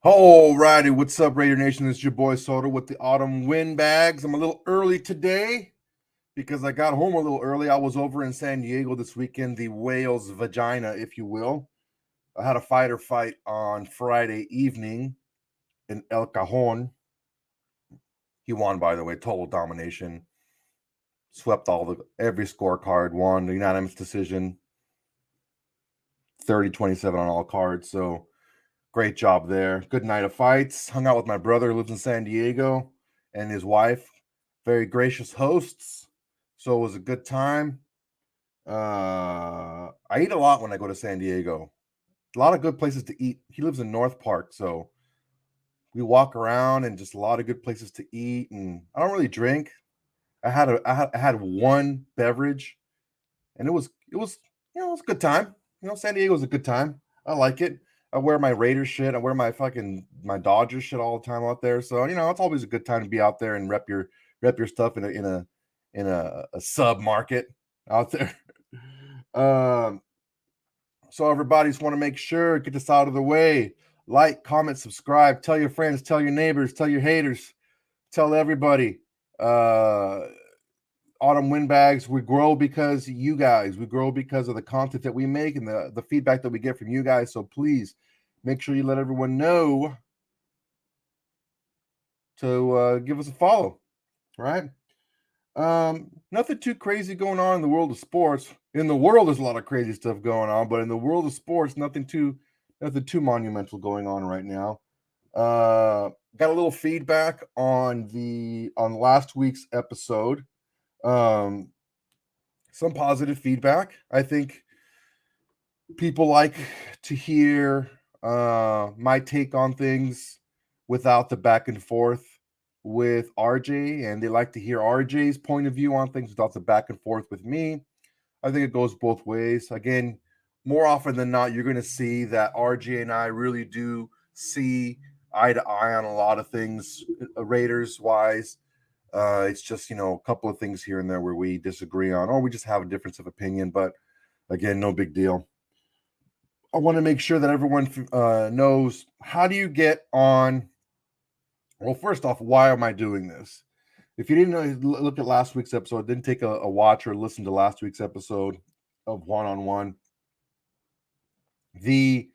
Alrighty, what's up, Raider Nation? It's your boy Soda with the Autumn Windbags. I'm a little early today because I got home a little early. I was over in San Diego this weekend, the whale's vagina, if you will. I had a fighter fight on Friday evening in El Cajon. He won, by the way, total domination. Swept every scorecard, won the unanimous decision, 30-27 on all cards. So great job there. Good night of fights. Hung out with my brother who lives in San Diego and his wife. Very gracious hosts. So it was a good time. I eat a lot when I go to San Diego. A lot of good places to eat. He lives in North Park, so we walk around and just a lot of good places to eat. And I don't really drink. I had one beverage, and it was it was a good time. San Diego's a good time. I like it. I wear my Raiders shit. I wear my Dodgers shit all the time out there. So it's always a good time to be out there and rep your stuff in a sub market out there. So everybody just want to make sure, get this out of the way. Like, comment, subscribe, tell your friends, tell your neighbors, tell your haters, tell everybody. Autumn Windbags, we grow because you guys. We grow because of the content that we make and the feedback that we get from you guys. So please make sure you let everyone know to give us a follow. Right? Nothing too crazy going on in the world of sports. In the world, there's a lot of crazy stuff going on, but in the world of sports, nothing too monumental going on right now. Got a little feedback on last week's episode. Some positive feedback. I think people like to hear my take on things without the back and forth with RJ, and they like to hear RJ's point of view on things without the back and forth with me. I think it goes both ways. Again, more often than not, you're going to see that RJ and I really do see eye to eye on a lot of things, Raiders wise. It's just, a couple of things here and there where we disagree on, or we just have a difference of opinion. But again, no big deal. I want to make sure that everyone knows, how do you get on? Well, first off, why am I doing this? If you didn't know, look at last week's episode, didn't take a watch or listen to last week's episode of One on One. The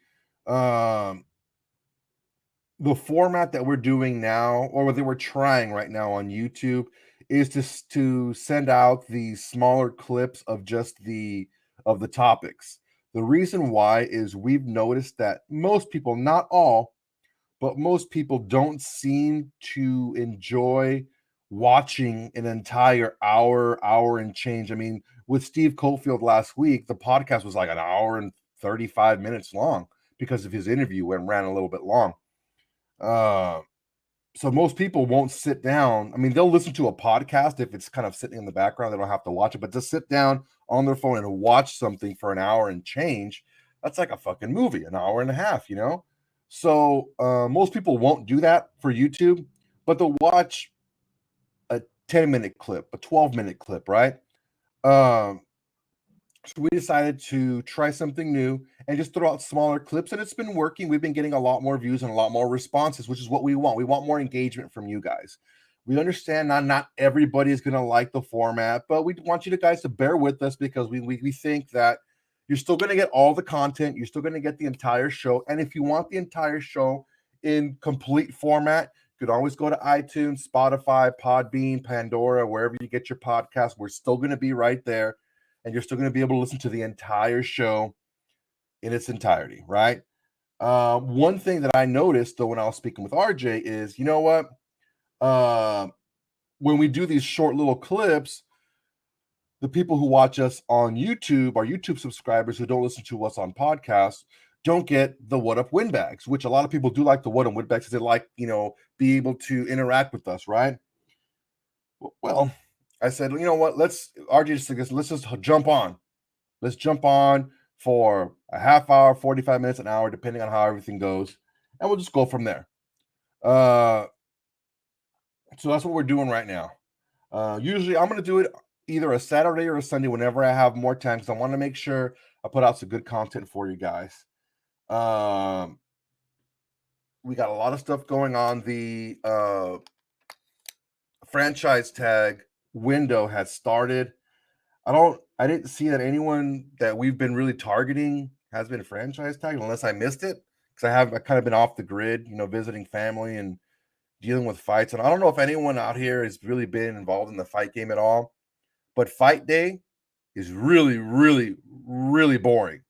format that we're doing now, or that we're trying right now on YouTube, is to send out the smaller clips of just the topics. The reason why is we've noticed that most people, not all, but most people don't seem to enjoy watching an entire hour and change. I mean, with Steve Cofield last week, the podcast was like an hour and 35 minutes long because of his interview and ran a little bit long. So most people won't sit down. I mean, they'll listen to a podcast if it's kind of sitting in the background. They don't have to watch it, but to sit down on their phone and watch something for an hour and change, that's like a fucking movie, an hour and a half, So most people won't do that for YouTube, but they'll watch a 10-minute clip, a 12-minute clip, right? So we decided to try something new and just throw out smaller clips, and it's been working. We've been getting a lot more views and a lot more responses, which is what we want. We want more engagement from you guys. We understand not everybody is going to like the format, but we want you guys to bear with us because we think that you're still going to get all the content. You're still going to get the entire show. And if you want the entire show in complete format, you could always go to iTunes, Spotify, Podbean, Pandora, wherever you get your podcast. We're still going to be right there. And you're still going to be able to listen to the entire show in its entirety, right? One thing that I noticed, though, when I was speaking with RJ is, you know what? When we do these short little clips, the people who watch us on YouTube, our YouTube subscribers who don't listen to us on podcasts, don't get the What Up Windbags, which a lot of people do like the What Up Windbags because they like, be able to interact with us, right? Well, I said, you know what? RJ said, let's just jump on. Let's jump on for a half hour, 45 minutes, an hour, depending on how everything goes. And we'll just go from there. So that's what we're doing right now. Usually I'm going to do it either a Saturday or a Sunday whenever I have more time because I want to make sure I put out some good content for you guys. we got a lot of stuff going on. The franchise tag window has started. I didn't see that anyone that we've been really targeting has been franchise tagged, unless I missed it, because I kind of been off the grid, visiting family and dealing with fights. And I don't know if anyone out here has really been involved in the fight game at all, but fight day is really, really, really boring.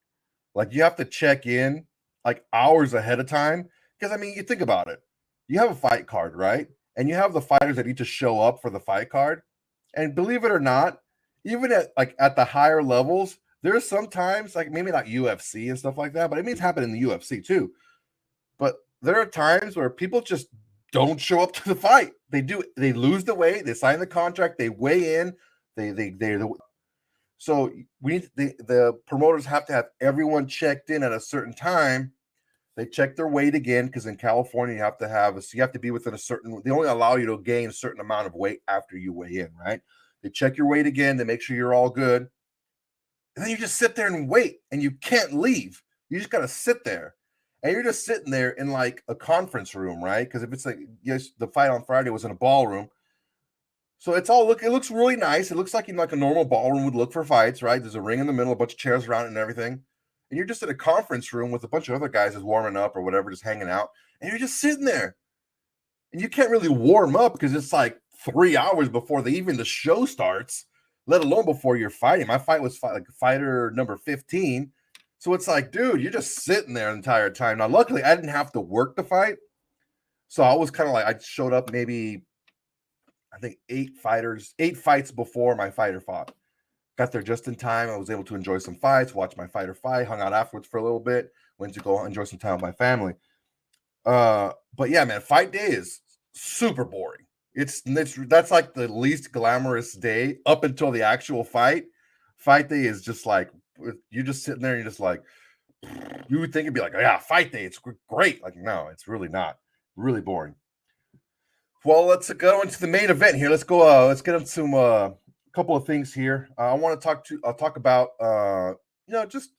Like, you have to check in like hours ahead of time. Because, I mean, you think about it. You have a fight card, right? And you have the fighters that need to show up for the fight card. And believe it or not, even at the higher levels, there's sometimes, like, maybe not UFC and stuff like that, but it means happen in the UFC too. But there are times where people just don't show up to the fight. They lose the weight, they sign the contract, they weigh in, so the promoters have to have everyone checked in at a certain time. They check their weight again, because in California you have to be within a certain. They only allow you to gain a certain amount of weight after you weigh in, right? They check your weight again. They make sure you're all good, and then you just sit there and wait, and you can't leave. You just gotta sit there, and you're just sitting there in like a conference room, right? Because if it's like, yes, the fight on Friday was in a ballroom. So it looks really nice. It looks like a normal ballroom would look for fights, right? There's a ring in the middle, a bunch of chairs around it and everything. And you're just in a conference room with a bunch of other guys just warming up or whatever, just hanging out. And you're just sitting there. And you can't really warm up because it's like 3 hours before the show starts, let alone before you're fighting. My fight was like fighter number 15. So it's like, dude, you're just sitting there the entire time. Now, luckily, I didn't have to work the fight. So I was kind of like, I showed up maybe, I think 8 fights before my fighter fought. Got there just in time. I was able to enjoy some fights, watch my fighter fight, hung out afterwards for a little bit, went to go enjoy some time with my family. But yeah, man, fight day is super boring. That's like the least glamorous day up until the actual fight. Fight day is just like, you're just sitting there and you're just like, you would think it'd be like, oh, yeah, fight day, it's great. Like, no, it's really not. Really boring. Well, let's go into the main event here. Let's go. Let's get into some couple of things here. I want to talk about just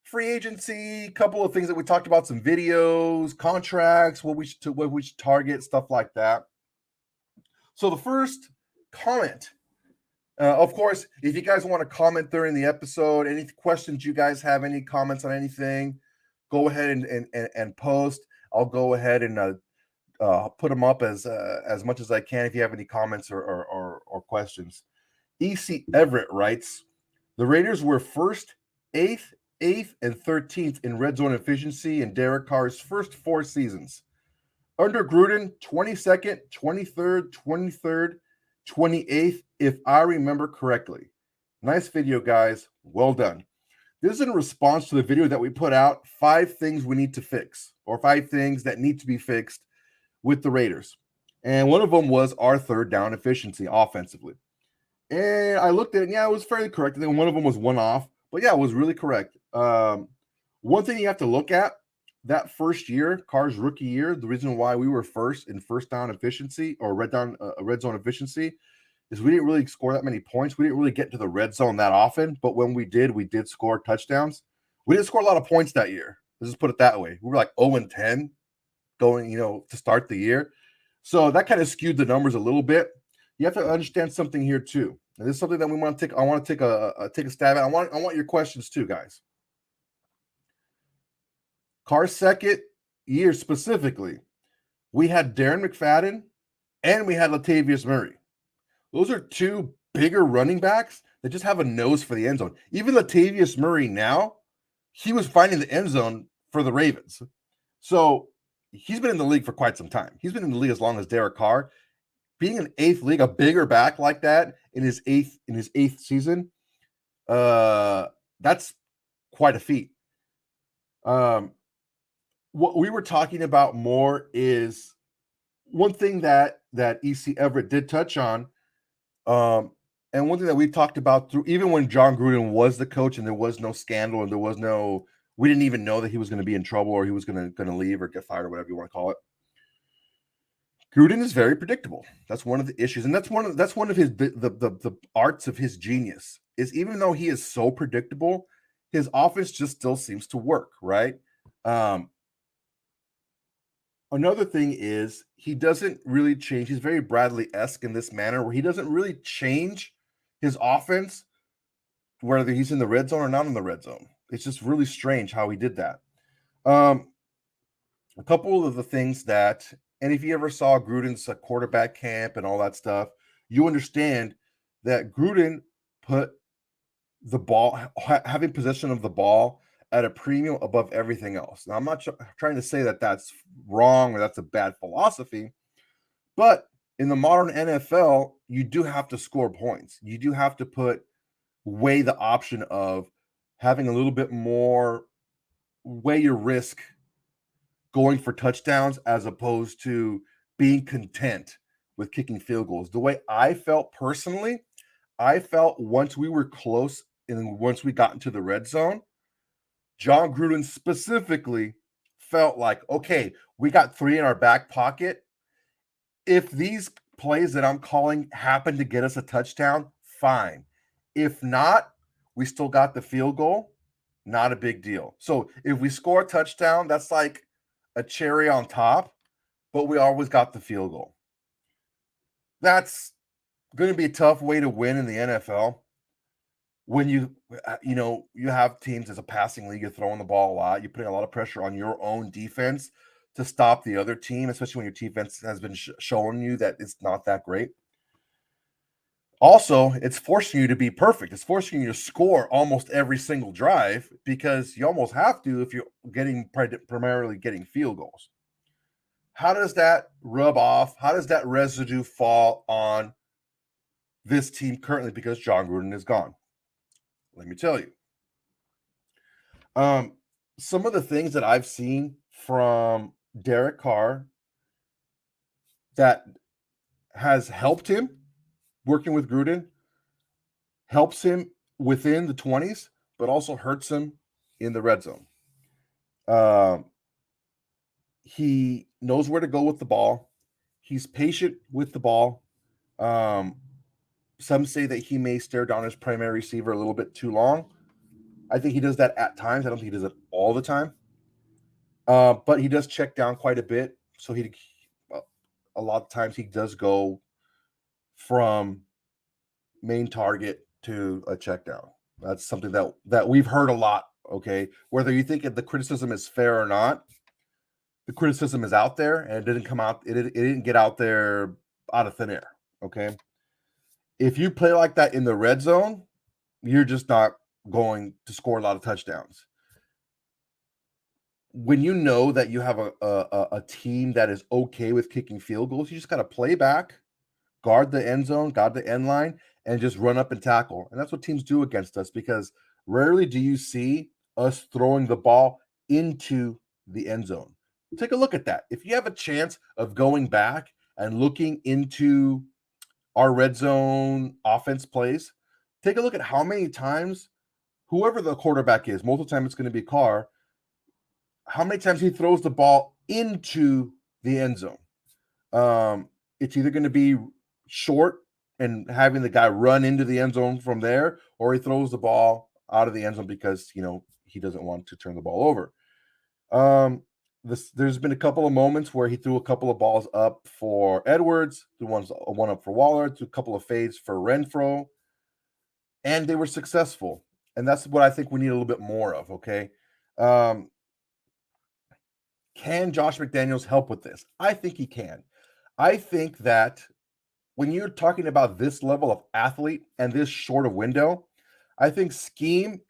free agency. A couple of things that we talked about, some videos, contracts, what we should target, stuff like that. So the first comment, of course, if you guys want to comment during the episode, any questions you guys have, any comments on anything, go ahead and post. I'll go ahead and put them up as much as I can if you have any comments or questions. E.C. Everett writes, the Raiders were first, 8th, and 13th in red zone efficiency in Derek Carr's first 4 seasons. Under Gruden, 22nd, 23rd, 28th, if I remember correctly. Nice video, guys. Well done. This is in response to the video that we put out, 5 things we need to fix, or 5 things that need to be fixed with the Raiders. And one of them was our third down efficiency offensively. And I looked at it, and yeah, it was fairly correct. And then one of them was one off, but yeah, it was really correct. One thing you have to look at, that first year, Carr's rookie year, the reason why we were first in first down efficiency or red zone efficiency is we didn't really score that many points. We didn't really get to the red zone that often, but when we did score touchdowns. We didn't score a lot of points that year. Let's just put it that way. We were like 0-10 going, to start the year. So that kind of skewed the numbers a little bit. You have to understand something here too. And this is something that we want to take. I want to take a stab at. I want your questions too, guys. Carr's second year specifically, we had Darren McFadden and we had Latavius Murray. Those are 2 bigger running backs that just have a nose for the end zone. Even Latavius Murray now, he was finding the end zone for the Ravens. So he's been in the league for quite some time. He's been in the league as long as Derek Carr. Being an 8th league, a bigger back like that in his 8th season, that's quite a feat. What we were talking about more is one thing that E.C. Everett did touch on, and one thing that we talked about through, even when John Gruden was the coach and there was no scandal and we didn't even know that he was going to be in trouble or he was going to leave or get fired or whatever you want to call it. Gruden is very predictable. That's one of the issues, and that's one of his the arts of his genius. Is even though he is so predictable, his offense just still seems to work, right? Another thing is he doesn't really change. He's very Bradley-esque in this manner where he doesn't really change his offense, whether he's in the red zone or not in the red zone. It's just really strange how he did that. A couple of the things that, and if you ever saw Gruden's quarterback camp and all that stuff, you understand that Gruden put the ball, having possession of the ball at a premium above everything else. Now, I'm not trying to say that that's wrong or that's a bad philosophy, but in the modern NFL, you do have to score points. You do have to weigh the option of having a little bit more, weigh your risk going for touchdowns as opposed to being content with kicking field goals. The way I felt personally, I felt once we were close and once we got into the red zone, John Gruden specifically felt like, okay, we got 3 in our back pocket. If these plays that I'm calling happen to get us a touchdown, fine. If not, we still got the field goal. Not a big deal. So if we score a touchdown, that's like a cherry on top, but we always got the field goal. That's going to be a tough way to win in the NFL. When you have teams as a passing league, you're throwing the ball a lot. You're putting a lot of pressure on your own defense to stop the other team, especially when your defense has been showing you that it's not that great. Also, it's forcing you to be perfect. It's forcing you to score almost every single drive because you almost have to if you're primarily getting field goals. How does that rub off? How does that residue fall on this team currently because John Gruden is gone? Let me tell you. Some of the things that I've seen from Derek Carr that has helped him working with Gruden, helps him within the 20s, but also hurts him in the red zone. He knows where to go with the ball. He's patient with the ball. Some say that he may stare down his primary receiver a little bit too long. I think he does that at times. I don't think he does it all the time. But he does check down quite a bit. So a lot of times he does go from main target to a check down. That's something that we've heard a lot. Okay, whether you think the criticism is fair or not, the criticism is out there, and it didn't come out. It didn't get out there out of thin air. Okay, if you play like that in the red zone, you're just not going to score a lot of touchdowns. When you know that you have a team that is okay with kicking field goals, you just got to play back, guard the end zone, guard the end line, and just run up and tackle. And that's what teams do against us because rarely do you see us throwing the ball into the end zone. Take a look at that. If you have a chance of going back and looking into our red zone offense plays, take a look at how many times whoever the quarterback is, most of the time it's going to be Carr, how many times he throws the ball into the end zone. It's either going to be short and having the guy run into the end zone from there, or he throws the ball out of the end zone because he doesn't want to turn the ball over. There's been a couple of moments where he threw a couple of balls up for Edwards, threw one up for Waller, threw a couple of fades for Renfro, and they were successful. And that's what I think we need a little bit more of. Okay. Can Josh McDaniels help with this? I think he can. I think that when you're talking about this level of athlete and this short of window, I think scheme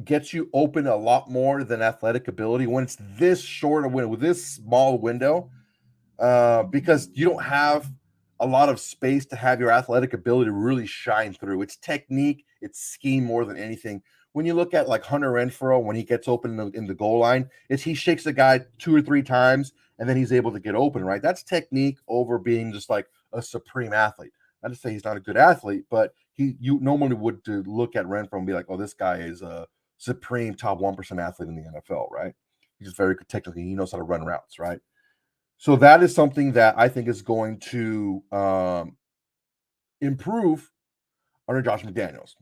gets you open a lot more than athletic ability when it's this short of window, with this small window, because you don't have a lot of space to have your athletic ability really shine through. It's technique, it's scheme more than anything. When you look at like Hunter Renfro, when he gets open in the goal line, he shakes the guy 2 or 3 times and then he's able to get open, right? That's technique over being just like a supreme athlete. Not to say he's not a good athlete, but you normally would to look at Renfro and be like, oh, this guy is a supreme top 1% athlete in the NFL, right? He's just very technically, he knows how to run routes, right? So that is something that I think is going to improve under Josh McDaniels.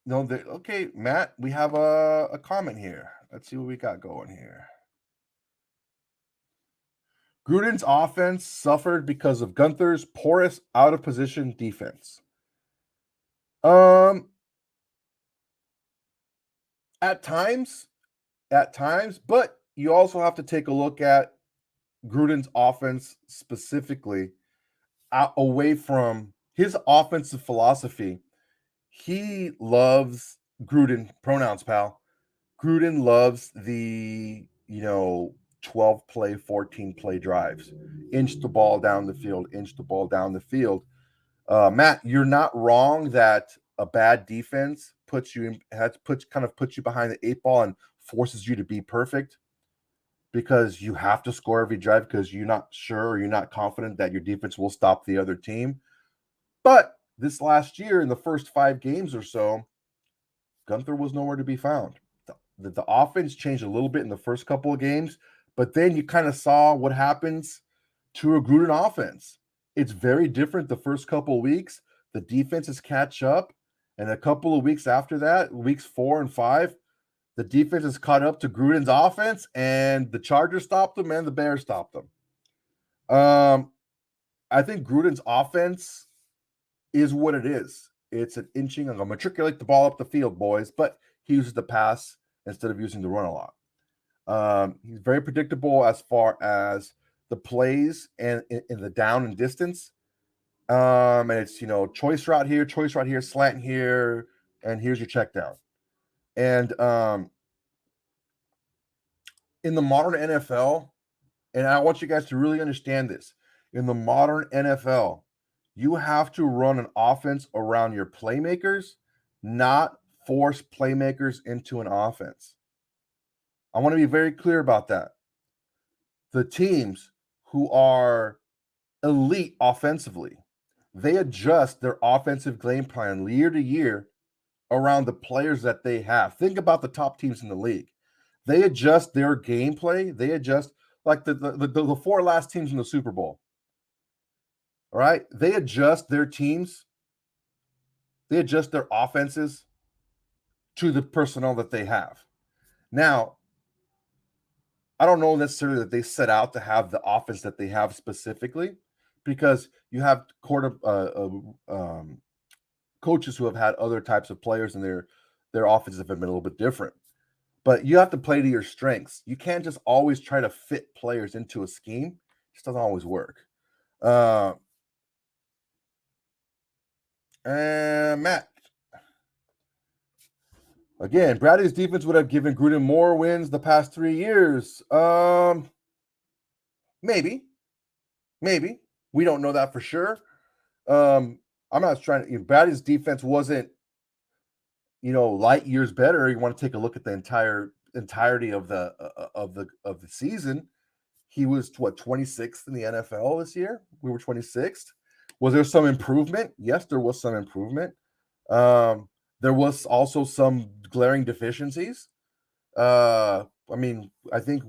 No, okay, Matt, we have a comment here. Let's see what we got going here. Gruden's offense suffered because of Gunther's porous out of position defense. At times, but you also have to take a look at Gruden's offense specifically away from his offensive philosophy. He loves Gruden, pronouns, pal. Gruden loves the, 12 play, 14 play drives. Inch the ball down the field, inch the ball down the field. Matt, you're not wrong that a bad defense puts you behind the eight ball and forces you to be perfect because you have to score every drive because you're not sure or you're not confident that your defense will stop the other team. But this last year, in the first 5 games or so, Gunther was nowhere to be found. The offense changed a little bit in the first couple of games, but then you kind of saw what happens to a Gruden offense. It's very different the first couple of weeks. The defenses catch up, and a couple of weeks after that, weeks 4 and 5, the defense is caught up to Gruden's offense, and the Chargers stopped them and the Bears stopped them. I think Gruden's offense is what it is. It's an inching. I'm going to matriculate the ball up the field, boys, but he uses the pass instead of using the run a lot. He's very predictable as far as the plays and in the down and distance. And it's, choice route here, slant here, and here's your check down. And in the modern NFL, and I want you guys to really understand this, in the modern NFL, you have to run an offense around your playmakers, not force playmakers into an offense. I want to be very clear about that. The teams who are elite offensively, they adjust their offensive game plan year to year around the players that they have. Think about the top teams in the league. They adjust their gameplay. They adjust like the 4 last teams in the Super Bowl. All right. They adjust their teams. They adjust their offenses to the personnel that they have. Now, I don't know necessarily that they set out to have the offense that they have specifically, because you have coaches who have had other types of players, and their offenses have been a little bit different. But you have to play to your strengths. You can't just always try to fit players into a scheme. It just doesn't always work. And Matt, again, Bradley's defense would have given Gruden more wins the past 3 years. Maybe. We don't know that for sure. I'm not trying to. Bradley's defense wasn't, light years better. You want to take a look at the entirety of the season. He was 26th in the NFL this year. We were 26th. Was there some improvement? Yes, there was some improvement. There was also some glaring deficiencies. I think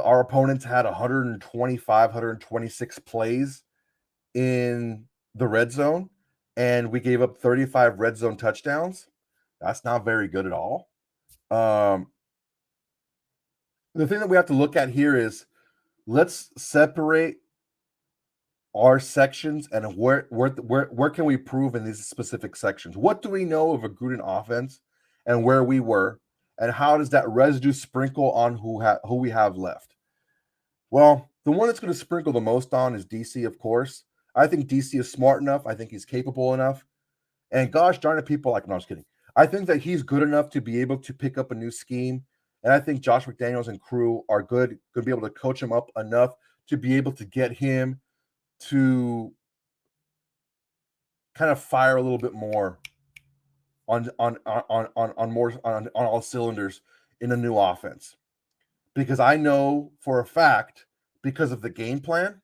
our opponents had 125, 126 plays in the red zone, and we gave up 35 red zone touchdowns. That's not very good at all. The thing that we have to look at here is, let's separate our sections and where can we prove in these specific sections. What do we know of a Gruden offense and where we were, and how does that residue sprinkle on who we have left? Well, the one that's going to sprinkle the most on is DC, of course. I think DC is smart enough. I think he's capable enough. And gosh darn it, people no, I was kidding. I think that he's good enough to be able to pick up a new scheme. And I think Josh McDaniels and crew are going to be able to coach him up enough to be able to get him to kind of fire a little bit more on all cylinders in a new offense. Because I know for a fact, because of the game plan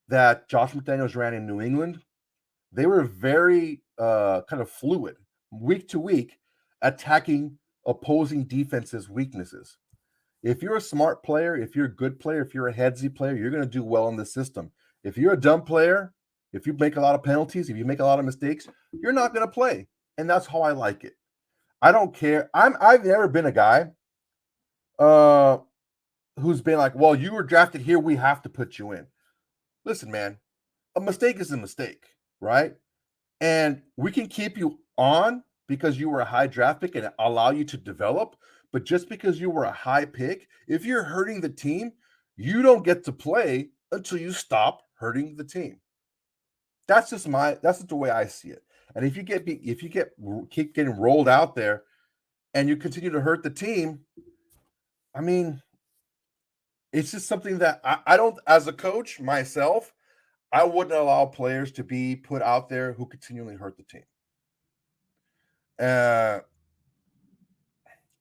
that Josh McDaniels ran in New England, they were very kind of fluid, week to week, attacking opposing defenses' weaknesses. If you're a smart player, if you're a good player, if you're a headsy player, you're going to do well in the system. If you're a dumb player, if you make a lot of penalties, if you make a lot of mistakes, you're not going to play. And that's how I like it. I don't care. I've never been a guy who's been like, well, you were drafted here, we have to put you in. Listen, man, a mistake is a mistake, right? And we can keep you on because you were a high draft pick and allow you to develop. But just because you were a high pick, if you're hurting the team, you don't get to play until you stop hurting the team. That's just the way I see it. And if you keep getting rolled out there and you continue to hurt the team, I mean, it's just something that I don't, as a coach myself, I wouldn't allow players to be put out there who continually hurt the team.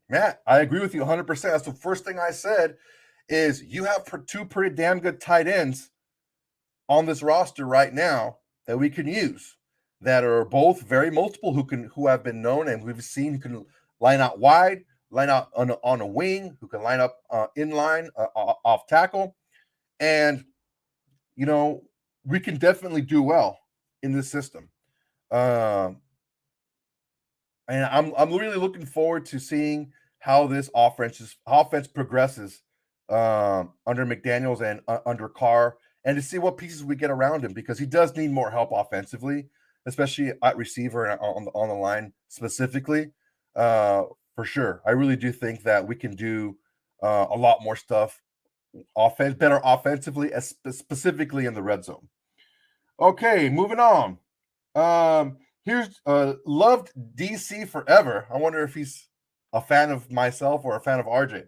Matt, I agree with you 100%. That's the first thing I said is you have two pretty damn good tight ends on this roster right now that we can use that are both very multiple who have been known and we've seen who can line out wide, line out on a wing, who can line up in line off tackle. And, we can definitely do well in this system. And I'm really looking forward to seeing how this offense progresses under McDaniels and under Carr, and to see what pieces we get around him, because he does need more help offensively, especially at receiver and on the line specifically. For sure, I really do think that we can do a lot more stuff, better offensively, specifically in the red zone. Okay, moving on. Here's loved DC forever. I wonder if he's a fan of myself or a fan of RJ.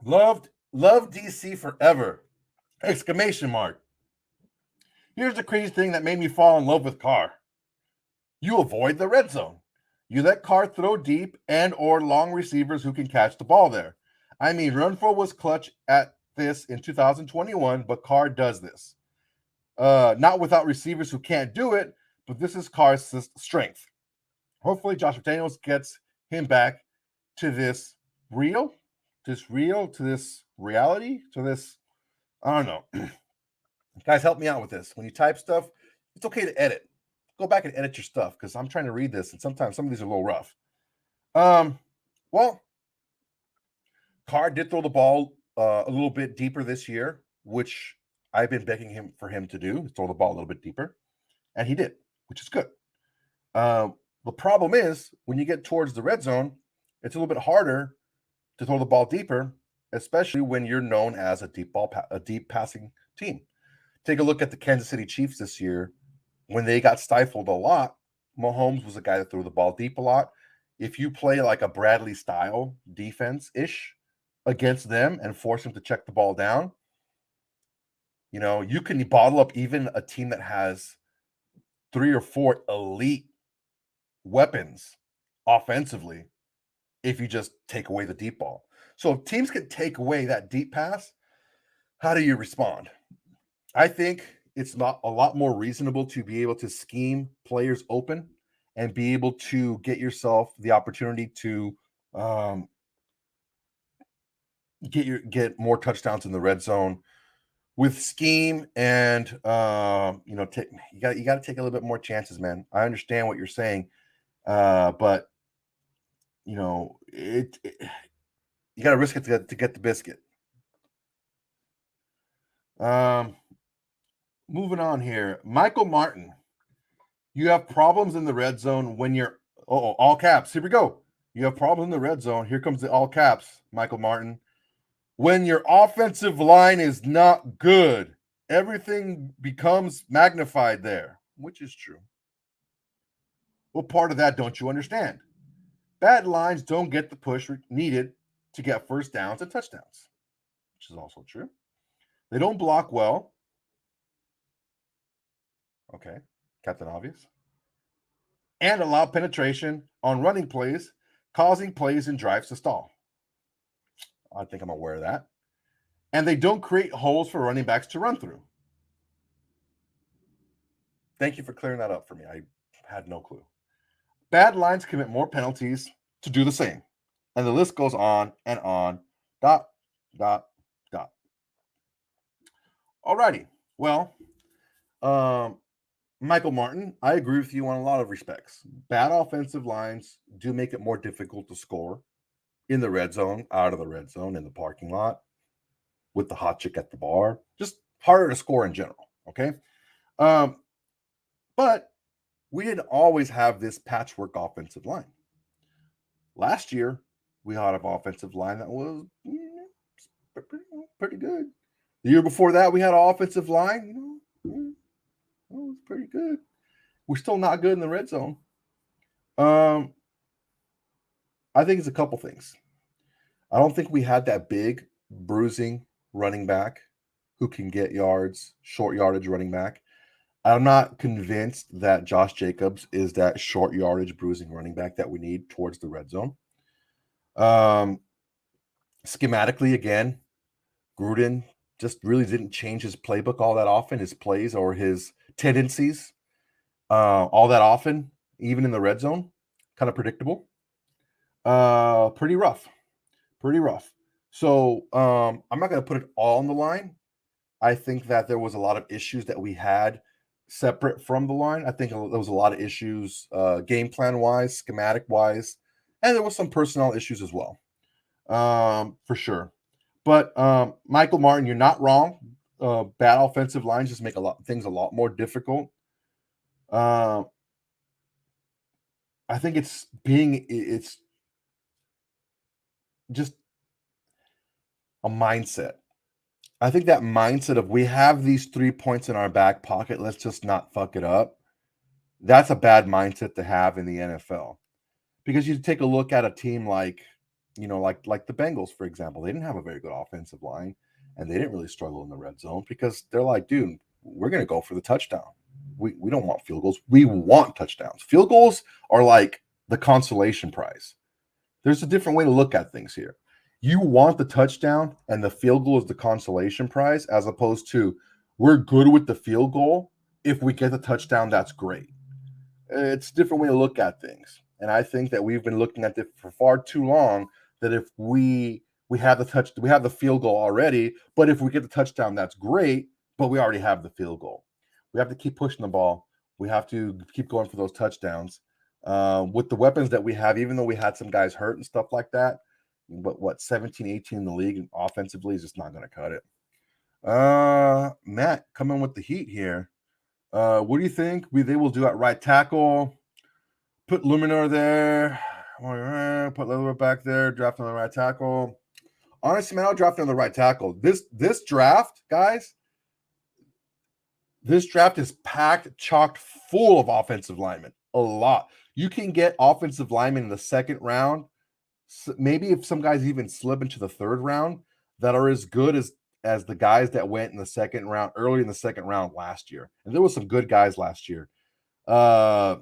Love DC forever! Exclamation mark. Here's the crazy thing that made me fall in love with Carr. You avoid the red zone. You let Carr throw deep and or long receivers who can catch the ball there. I mean, Renfrow was clutch at this in 2021, but Carr does this. Not without receivers who can't do it, but this is Carr's strength. Hopefully, Josh McDaniels gets him back to this reality, to this, I don't know. Guys, help me out with this. When you type stuff, it's okay to edit. Go back and edit your stuff, because I'm trying to read this, and sometimes some of these are a little rough. Well, Carr did throw the ball a little bit deeper this year, which I've been begging for him to do, throw the ball a little bit deeper, and he did, which is good. The problem is when you get towards the red zone, it's a little bit harder to throw the ball deeper, especially when you're known as a deep passing team. Take a look at the Kansas City Chiefs this year. When they got stifled a lot, Mahomes was a guy that threw the ball deep a lot. If you play like a Bradley style defense-ish against them and force them to check the ball down, you can bottle up even a team that has 3 or 4 elite weapons offensively if you just take away the deep ball. So if teams can take away that deep pass, how do you respond? I think it's not a lot more reasonable to be able to scheme players open and be able to get yourself the opportunity to get more touchdowns in the red zone with scheme, and you got to take a little bit more chances, man. I understand what you're saying, but you got to risk it to get the biscuit. Moving on here, Michael Martin. You have problems in the red zone when you're all caps. Here we go. You have problems in the red zone. Here comes the all caps, Michael Martin. When your offensive line is not good, everything becomes magnified there, which is true. What part of that don't you understand? Bad lines don't get the push needed to get first downs and touchdowns, which is also true. They don't block well. Okay, Captain Obvious. And allow penetration on running plays, causing plays and drives to stall. I think I'm aware of that. And they don't create holes for running backs to run through. Thank you for clearing that up for me. I had no clue. Bad lines commit more penalties to do the same. And the list goes on and on. ... Alrighty. Well, Michael Martin, I agree with you on a lot of respects. Bad offensive lines do make it more difficult to score in the red zone, out of the red zone, in the parking lot, with the hot chick at the bar. Just harder to score in general. Okay. Um, but we didn't always have this patchwork offensive line. Last year, we had an offensive line that was pretty good. The year before that, we had an offensive line, it was pretty good. We're still not good in the red zone. I think it's a couple things. I don't think we had that big bruising running back who can get yards, short yardage running back. I'm not convinced that Josh Jacobs is that short yardage bruising running back that we need towards the red zone. Schematically, again, Gruden just really didn't change his playbook all that often, his plays or his tendencies all that often, even in the red zone. Kind of predictable. Pretty rough. So I'm not going to put it all on the line. I think that there was a lot of issues that we had separate from the line. I think there was a lot of issues game plan wise, schematic wise, and there was some personnel issues as well, for sure. But Michael Martin, you're not wrong. Bad offensive lines just make things a lot more difficult. I think it's just a mindset. I think that mindset of we have these 3 points in our back pocket, let's just not fuck it up. That's a bad mindset to have in the NFL. Because you take a look at a team like the Bengals, for example. They didn't have a very good offensive line, and they didn't really struggle in the red zone because they're like, dude, we're going to go for the touchdown. We don't want field goals. We want touchdowns. Field goals are like the consolation prize. There's a different way to look at things here. You want the touchdown, and the field goal is the consolation prize, as opposed to we're good with the field goal. If we get the touchdown, that's great. It's a different way to look at things. And I think that we've been looking at it for far too long that if we have the field goal already, but if we get the touchdown, that's great, but we already have the field goal. We have to keep pushing the ball. We have to keep going for those touchdowns. With the weapons that we have, even though we had some guys hurt and stuff like that, but 17, 18 in the league and offensively is just not going to cut it. Matt, coming with the heat here. What do you think they will do at right tackle? Put Luminor there. Put Leatherwood back there. Draft on the right tackle. Honestly, man, I'll draft on the right tackle. This draft, guys, this draft is packed, chocked full of offensive linemen. A lot. You can get offensive linemen in the second round. Maybe if some guys even slip into the third round that are as good as the guys that went in the second round, early in the second round last year. And there was some good guys last year. Darisaw,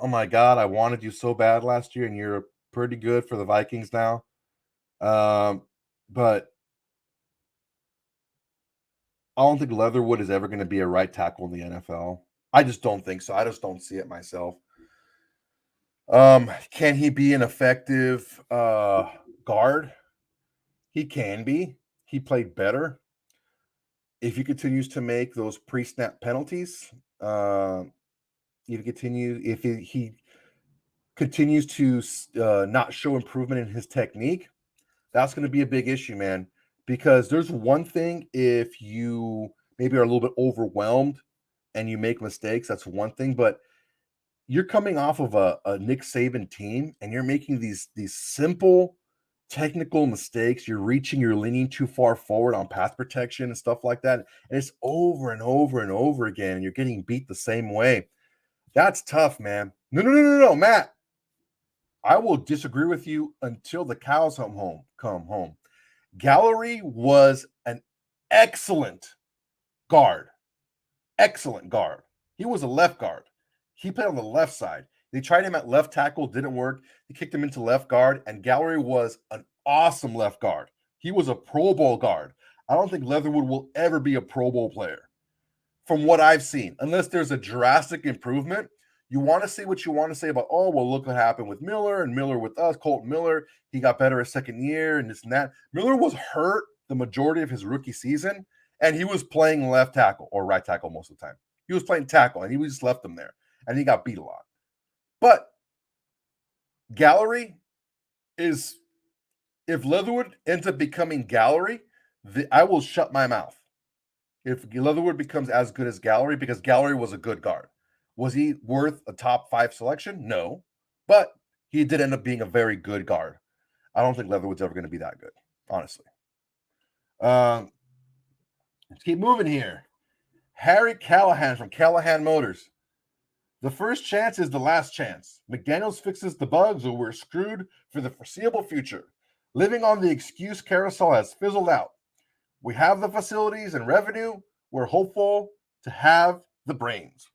oh my God, I wanted you so bad last year, and you're pretty good for the Vikings now. But I don't think Leatherwood is ever going to be a right tackle in the NFL. I just don't think so. I just don't see it myself. Can he be an effective guard? He can be. He played better. If he continues to make those pre-snap penalties, if he continues to not show improvement in his technique, that's going to be a big issue, man. Because there's one thing if you maybe are a little bit overwhelmed and you make mistakes, that's one thing. But you're coming off of a Nick Saban team and you're making these simple technical mistakes. You're leaning too far forward on pass protection and stuff like that. And it's over and over and over again. And you're getting beat the same way. That's tough, man. No, Matt. I will disagree with you until the cows come home. Gallery was an excellent guard. Excellent guard. He was a left guard. He played on the left side. They tried him at left tackle, didn't work. They kicked him into left guard, and Gallery was an awesome left guard. He was a Pro Bowl guard. I don't think Leatherwood will ever be a Pro Bowl player from what I've seen, unless there's a drastic improvement. You want to say what you want to say about, oh, well, look what happened with Miller and Miller with us, Colton Miller. He got better his second year and this and that. Miller was hurt the majority of his rookie season, And he was playing left tackle or right tackle most of the time. He was playing tackle, and he just left him there, and he got beat a lot. But Gallery is, if Leatherwood ends up becoming Gallery, I will shut my mouth. If Leatherwood becomes as good as Gallery, because Gallery was a good guard. Was he worth a top 5 selection? No. But he did end up being a very good guard. I don't think Leatherwood's ever going to be that good, honestly. Let's keep moving here. Harry Callahan from Callahan Motors. The first chance is the last chance. McDaniels fixes the bugs or we're screwed for the foreseeable future. Living on the excuse carousel has fizzled out. We have the facilities and revenue. We're hopeful to have the brains.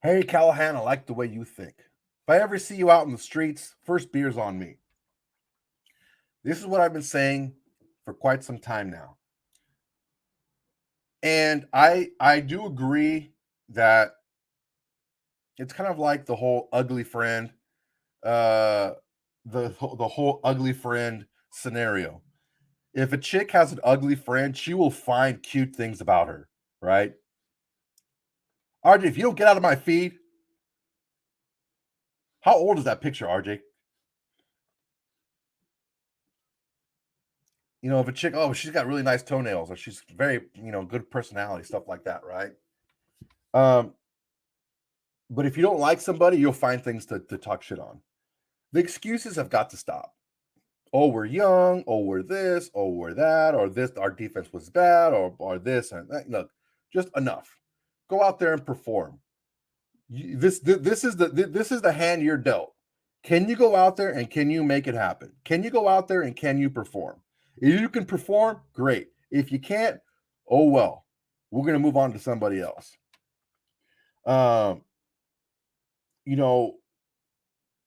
Harry Callahan, I like the way you think. If I ever see you out in the streets, first beer's on me. This is what I've been saying for quite some time now. And I do agree that it's kind of like the whole ugly friend, the whole ugly friend scenario. If a chick has an ugly friend, she will find cute things about her, right? RJ, if you don't get out of my feed, how old is that picture, RJ? You know, if a chick, oh, she's got really nice toenails, or she's very, good personality, stuff like that, right? But if you don't like somebody, you'll find things to talk shit on. The excuses have got to stop. Oh, we're young. Oh, we're this. Oh, we're that. Or this, our defense was bad. Or this and that. Look, just enough. Go out there and perform. This is the hand you're dealt. Can you go out there and can you make it happen? Can you go out there and can you perform? If you can perform, great. If you can't, oh well. We're gonna move on to somebody else. You know,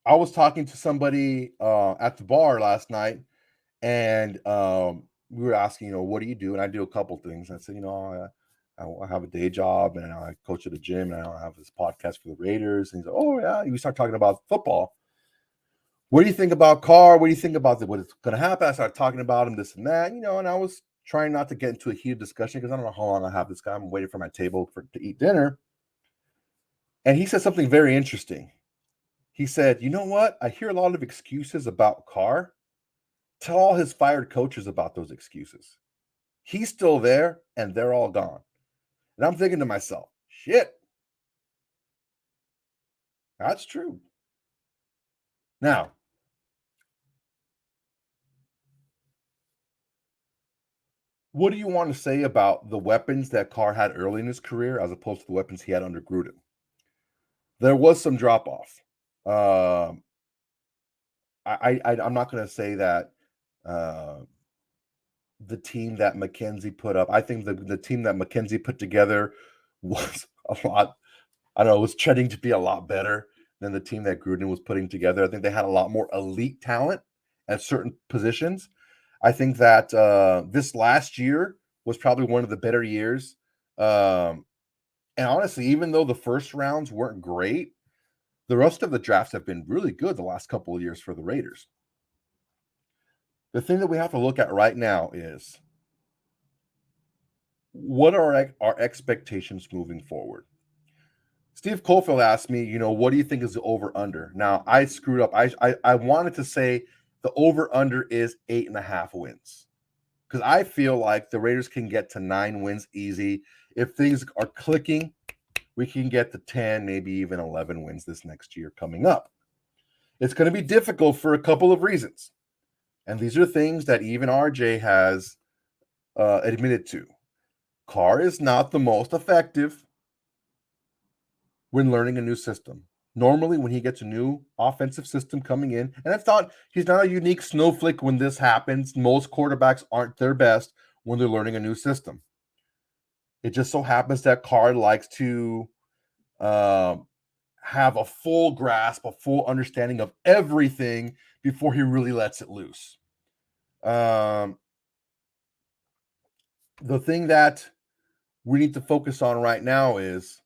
I was talking to somebody at the bar last night, and we were asking, what do you do? And I do a couple things. I said, I have a day job, and I coach at a gym, and I have this podcast for the Raiders. And he's like, oh yeah. We start talking about football. What do you think about Carr? What do you think about what's going to happen? I started talking about him, this and that, and I was trying not to get into a heated discussion because I don't know how long I have this guy. I'm waiting for my table to eat dinner. And he said something very interesting. He said, you know what? I hear a lot of excuses about Carr. Tell all his fired coaches about those excuses. He's still there, and they're all gone. And I'm thinking to myself, shit, that's true. Now, what do you want to say about the weapons that Carr had early in his career as opposed to the weapons he had under Gruden? There was some drop off. I'm not going to say that the team that McKenzie put up. I think the team that McKenzie put together was a lot. I don't know. It was trending to be a lot better than the team that Gruden was putting together. I think they had a lot more elite talent at certain positions. I think that this last year was probably one of the better years. And honestly, even though the first rounds weren't great, the rest of the drafts have been really good the last couple of years for the Raiders. The thing that we have to look at right now is what are our expectations moving forward? Steve Cofield asked me, what do you think is the over-under? Now, I screwed up. I wanted to say the over-under is 8.5 wins because I feel like the Raiders can get to 9 wins easy. If things are clicking, we can get to 10, maybe even 11 wins this next year coming up. It's going to be difficult for a couple of reasons. And these are things that even RJ has admitted to. Carr is not the most effective when learning a new system. Normally, when he gets a new offensive system coming in, and he's not a unique snowflake when this happens. Most quarterbacks aren't their best when they're learning a new system. It just so happens that Carr likes to have a full grasp, a full understanding of everything before he really lets it loose. The thing that we need to focus on right now is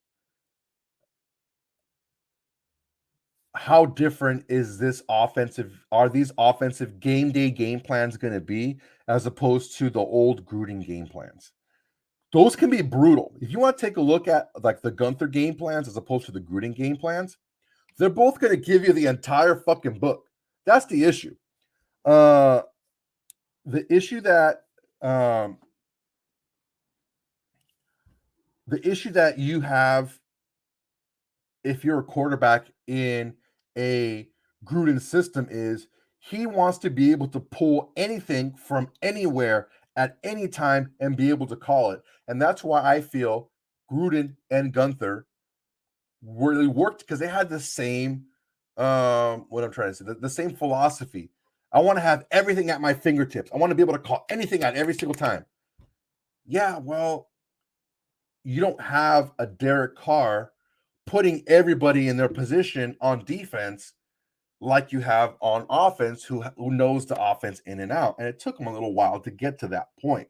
how different is this offensive? Are these offensive game day game plans going to be as opposed to the old Gruden game plans? Those can be brutal. If you want to take a look at like the Gunther game plans as opposed to the Gruden game plans, they're both going to give you the entire fucking book. That's the issue. The issue that you have if you're a quarterback in a Gruden system is he wants to be able to pull anything from anywhere at any time and be able to call it. And that's why I feel Gruden and Gunther really worked because they had the same what I'm trying to say, the same philosophy. I want to have everything at my fingertips. I want to be able to call anything out every single time. Yeah, well, you don't have a Derek Carr putting everybody in their position on defense like you have on offense who knows the offense in and out. And it took them a little while to get to that point.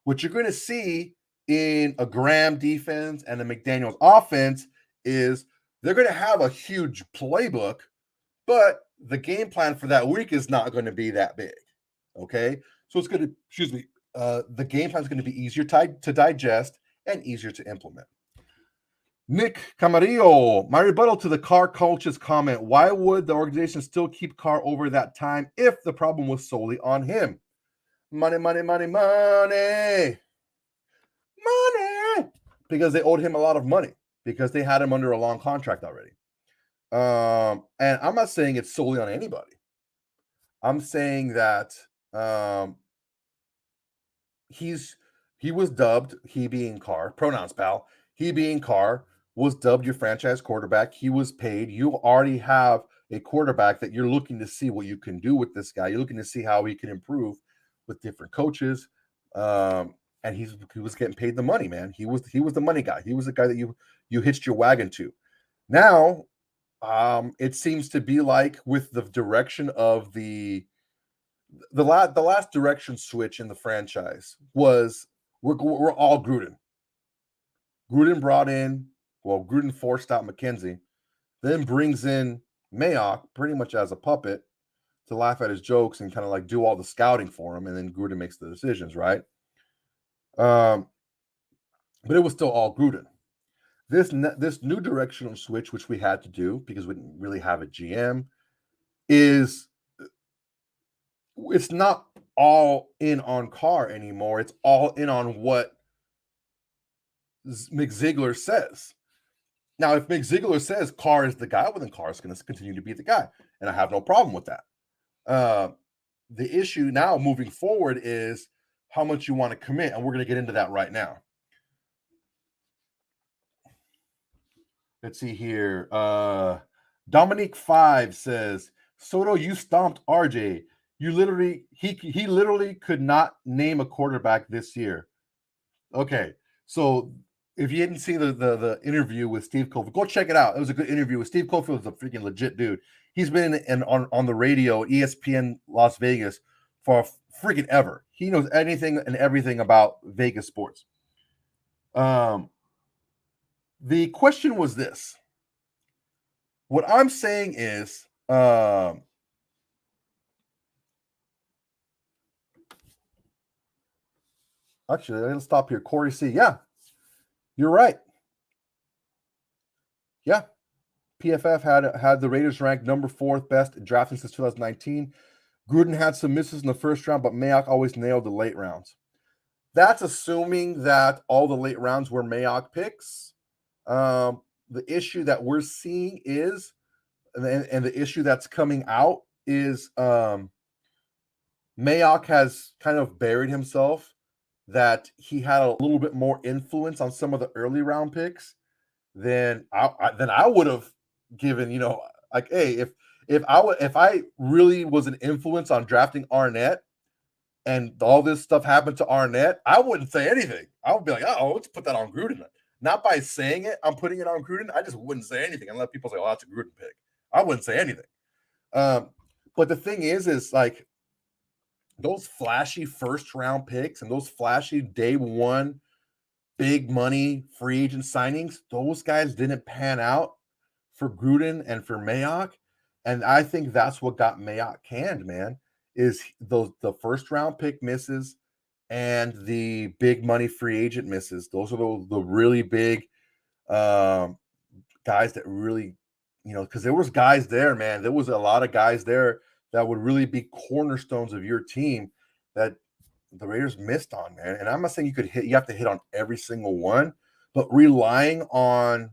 What you're going to see in a Graham defense and a McDaniels offense is they're going to have a huge playbook, but the game plan for that week is not going to be that big. Okay. So it's going to, the game plan is going to be easier to digest and easier to implement. Nick Camarillo, my rebuttal to the Carr coach's comment, why would the organization still keep Carr over that time if the problem was solely on him? Money, money, money, money. Money. Because they owed him a lot of money because they had him under a long contract already. And I'm not saying it's solely on anybody. I'm saying that he was dubbed, he being Carr, pronouns pal, he being Carr, was dubbed your franchise quarterback. He was paid. You already have a quarterback that you're looking to see what you can do with this guy. You're looking to see how he can improve with different coaches. And he was getting paid the money, man. He was the money guy. He was the guy that you hitched your wagon to. Now, it seems to be like with the direction of the last direction switch in the franchise was we're all Gruden. Gruden brought in, Gruden forced out McKenzie, then brings in Mayock pretty much as a puppet to laugh at his jokes and kind of like do all the scouting for him, and then Gruden makes the decisions, right? But it was still all Gruden. This new directional switch, which we had to do because we didn't really have a GM, it's not all in on Carr anymore. It's all in on what Mick Ziegler says. Now, if Mick Ziegler says Carr is the guy, well, then Carr is going to continue to be the guy. And I have no problem with that. The issue now moving forward is how much you want to commit. And we're going to get into that right now. Let's see here. Dominique 5 says, Soto, you stomped RJ. He literally could not name a quarterback this year. Okay. So if you didn't see the interview with Steve Cofield, go check it out. It was a good interview with Steve Cofield. Is a freaking legit dude. He's been on the radio, ESPN Las Vegas for freaking ever. He knows anything and everything about Vegas sports. The question was this. What I'm saying is, actually, I'm going to stop here. Corey C. Yeah, you're right. Yeah. PFF had the Raiders ranked number 4th best drafting since 2019. Gruden had some misses in the first round, but Mayock always nailed the late rounds. That's assuming that all the late rounds were Mayock picks. The issue that we're seeing is, and the issue that's coming out is Mayock has kind of buried himself that he had a little bit more influence on some of the early round picks than I would have given, like, hey, if I really was an influence on drafting Arnett and all this stuff happened to Arnett, I wouldn't say anything. I would be like, oh, let's put that on Gruden. Not by saying it, I'm putting it on Gruden. I just wouldn't say anything and let people say, oh, that's a Gruden pick. I wouldn't say anything. But the thing is like those flashy first round picks and those flashy day one big money free agent signings, those guys didn't pan out for Gruden and for Mayock. And I think that's what got Mayock canned, man, is the first round pick misses and the big money free agent misses. Those are the really big guys that really, because there was guys there, man. There was a lot of guys there that would really be cornerstones of your team that the Raiders missed on, man. And I'm not saying you have to hit on every single one, but relying on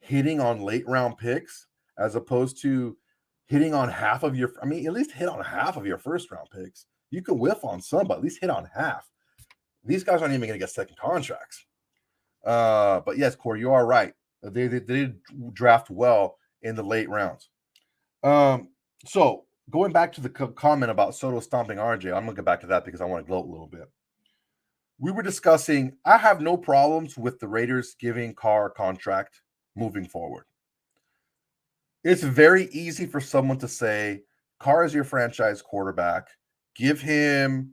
hitting on late round picks as opposed to hitting on half of your, at least hit on half of your first round picks. You can whiff on some, but at least hit on half. These guys aren't even going to get second contracts. But yes, Corey, you are right. They did draft well in the late rounds. So going back to the comment about Soto stomping RJ, I'm going to get back to that because I want to gloat a little bit. We were discussing, I have no problems with the Raiders giving Carr a contract moving forward. It's very easy for someone to say, Carr is your franchise quarterback. Give him,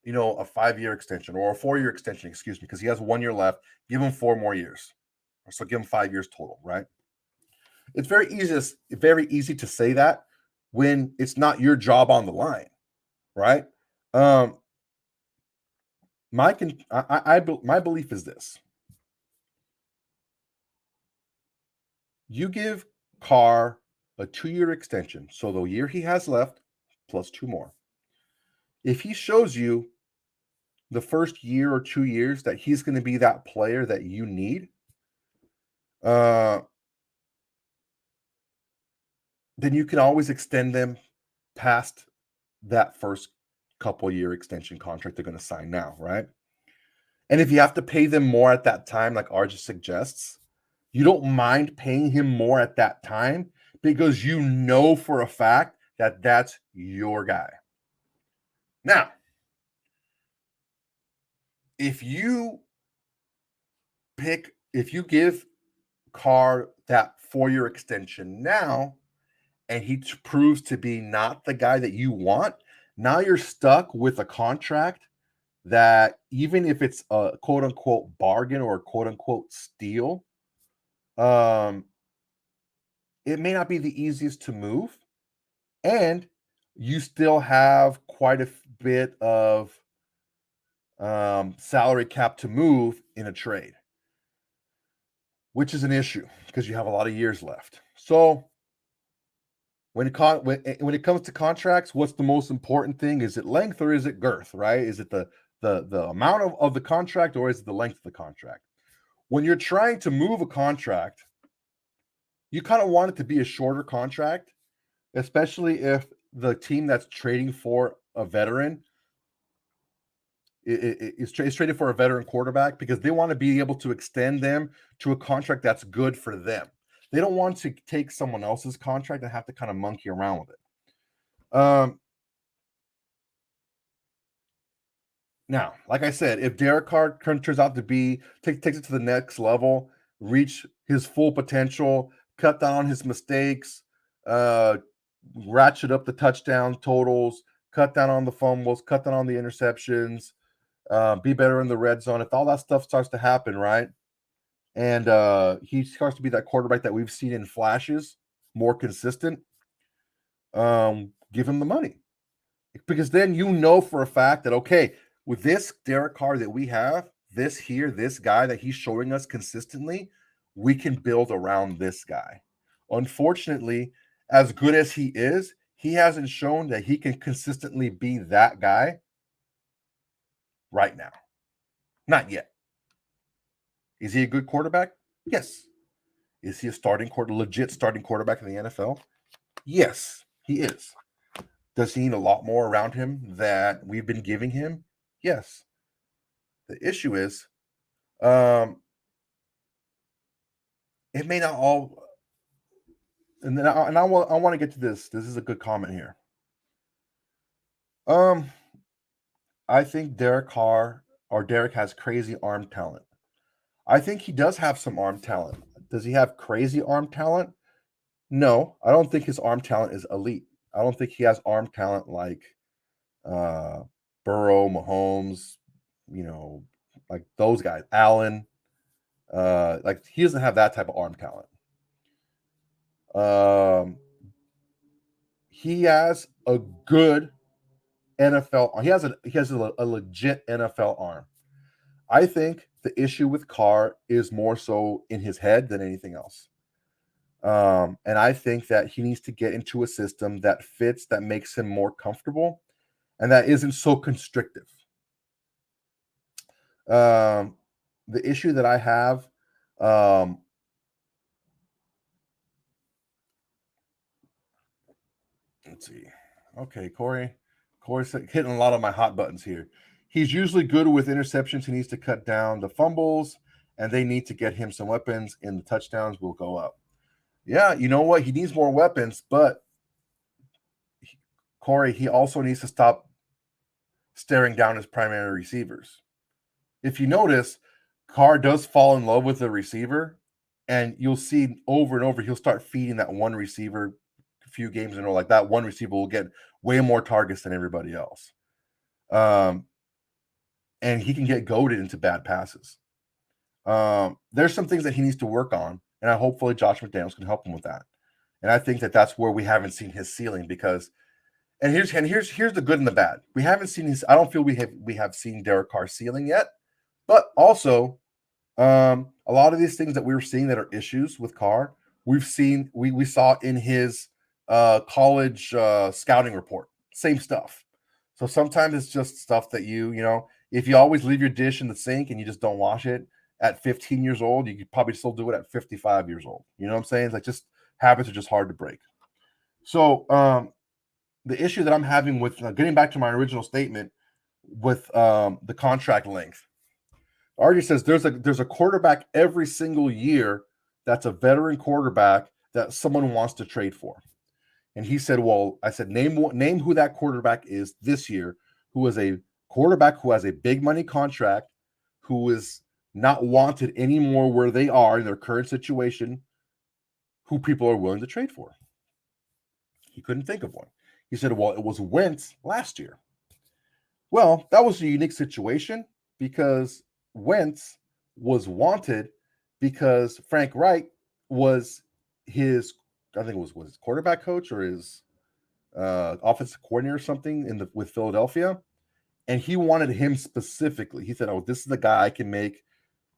a 5-year extension or a 4-year extension, excuse me, because he has 1 year left. Give him 4 more years. So give him 5 years total, right? It's very easy to say that when it's not your job on the line, right? My belief is this. You give Carr a 2-year extension, so the year he has left plus 2 more. If he shows you the first year or 2 years that he's going to be that player that you need, then you can always extend them past that first couple year extension contract they're going to sign now, right? And if you have to pay them more at that time, like RJ suggests, you don't mind paying him more at that time because you know for a fact that that's your guy. Now, if you give Carr that 4-year extension now, and he proves to be not the guy that you want, now you're stuck with a contract that even if it's a quote unquote bargain or a quote unquote steal, it may not be the easiest to move. And you still have quite a bit of salary cap to move in a trade, which is an issue because you have a lot of years left. So when it comes to contracts, what's the most important thing? Is it length or is it girth, right? Is it the amount of the contract or is it the length of the contract? When you're trying to move a contract, you kind of want it to be a shorter contract, especially if the team that's trading for a veteran is trading for a veteran quarterback because they want to be able to extend them to a contract that's good for them. They don't want to take someone else's contract and have to kind of monkey around with it. Now, like I said, if Derek Carr turns out to be takes it to the next level, reach his full potential, cut down on his mistakes, ratchet up the touchdown totals, cut down on the fumbles, cut down on the interceptions, be better in the red zone. If all that stuff starts to happen, right, and he starts to be that quarterback that we've seen in flashes, more consistent, give him the money. Because then you know for a fact that, okay, with this Derek Carr that we have, this guy that he's showing us consistently, we can build around this guy. Unfortunately, as good as he is, he hasn't shown that he can consistently be that guy right now. Not yet. Is he a good quarterback? Yes. Is he a legit starting quarterback in the NFL? Yes, he is. Does he need a lot more around him that we've been giving him? Yes. The issue is, it may not all. And then I want to get to this. This is a good comment here. I think Derek has crazy arm talent. I think he does have some arm talent. Does he have crazy arm talent? No, I don't think his arm talent is elite. I don't think he has arm talent like Burrow, Mahomes, like those guys, Allen. Like he doesn't have that type of arm talent. He has a good NFL. He has a legit NFL arm. I think the issue with Carr is more so in his head than anything else. And I think that he needs to get into a system that fits, that makes him more comfortable, and that isn't so constrictive. The issue that I have, let's see. Okay, Corey's hitting a lot of my hot buttons here. He's usually good with interceptions. He needs to cut down the fumbles, and they need to get him some weapons, and the touchdowns will go up. Yeah, you know what? He needs more weapons, but Corey, he also needs to stop staring down his primary receivers. If you notice, Carr does fall in love with the receiver, and you'll see over and over he'll start feeding that one receiver a few games in a row. Like that one receiver will get way more targets than everybody else. And he can get goaded into bad passes. There's some things that he needs to work on, and hopefully Josh McDaniels can help him with that. And I think that that's where we haven't seen his ceiling because, and here's the good and the bad. We haven't seen his. I don't feel we have seen Derek Carr's ceiling yet, but also a lot of these things that we were seeing that are issues with Carr, we saw in his college scouting report. Same stuff. So sometimes it's just stuff that you know, if you always leave your dish in the sink and you just don't wash it at 15 years old, you could probably still do it at 55 years old. You know what I'm saying? It's like just habits are just hard to break. So the issue that I'm having with getting back to my original statement with the contract length. Artie says there's a quarterback every single year that's a veteran quarterback that someone wants to trade for. And he said, well, I said, name who that quarterback is this year, who is a quarterback who has a big money contract, who is not wanted anymore where they are in their current situation, who people are willing to trade for. He couldn't think of one. He said, well, it was Wentz last year. Well, that was a unique situation because Wentz was wanted because Frank Reich was his, I think it was his quarterback coach or his offensive coordinator or something with Philadelphia, and he wanted him specifically. He said, "Oh, this is the guy I can make,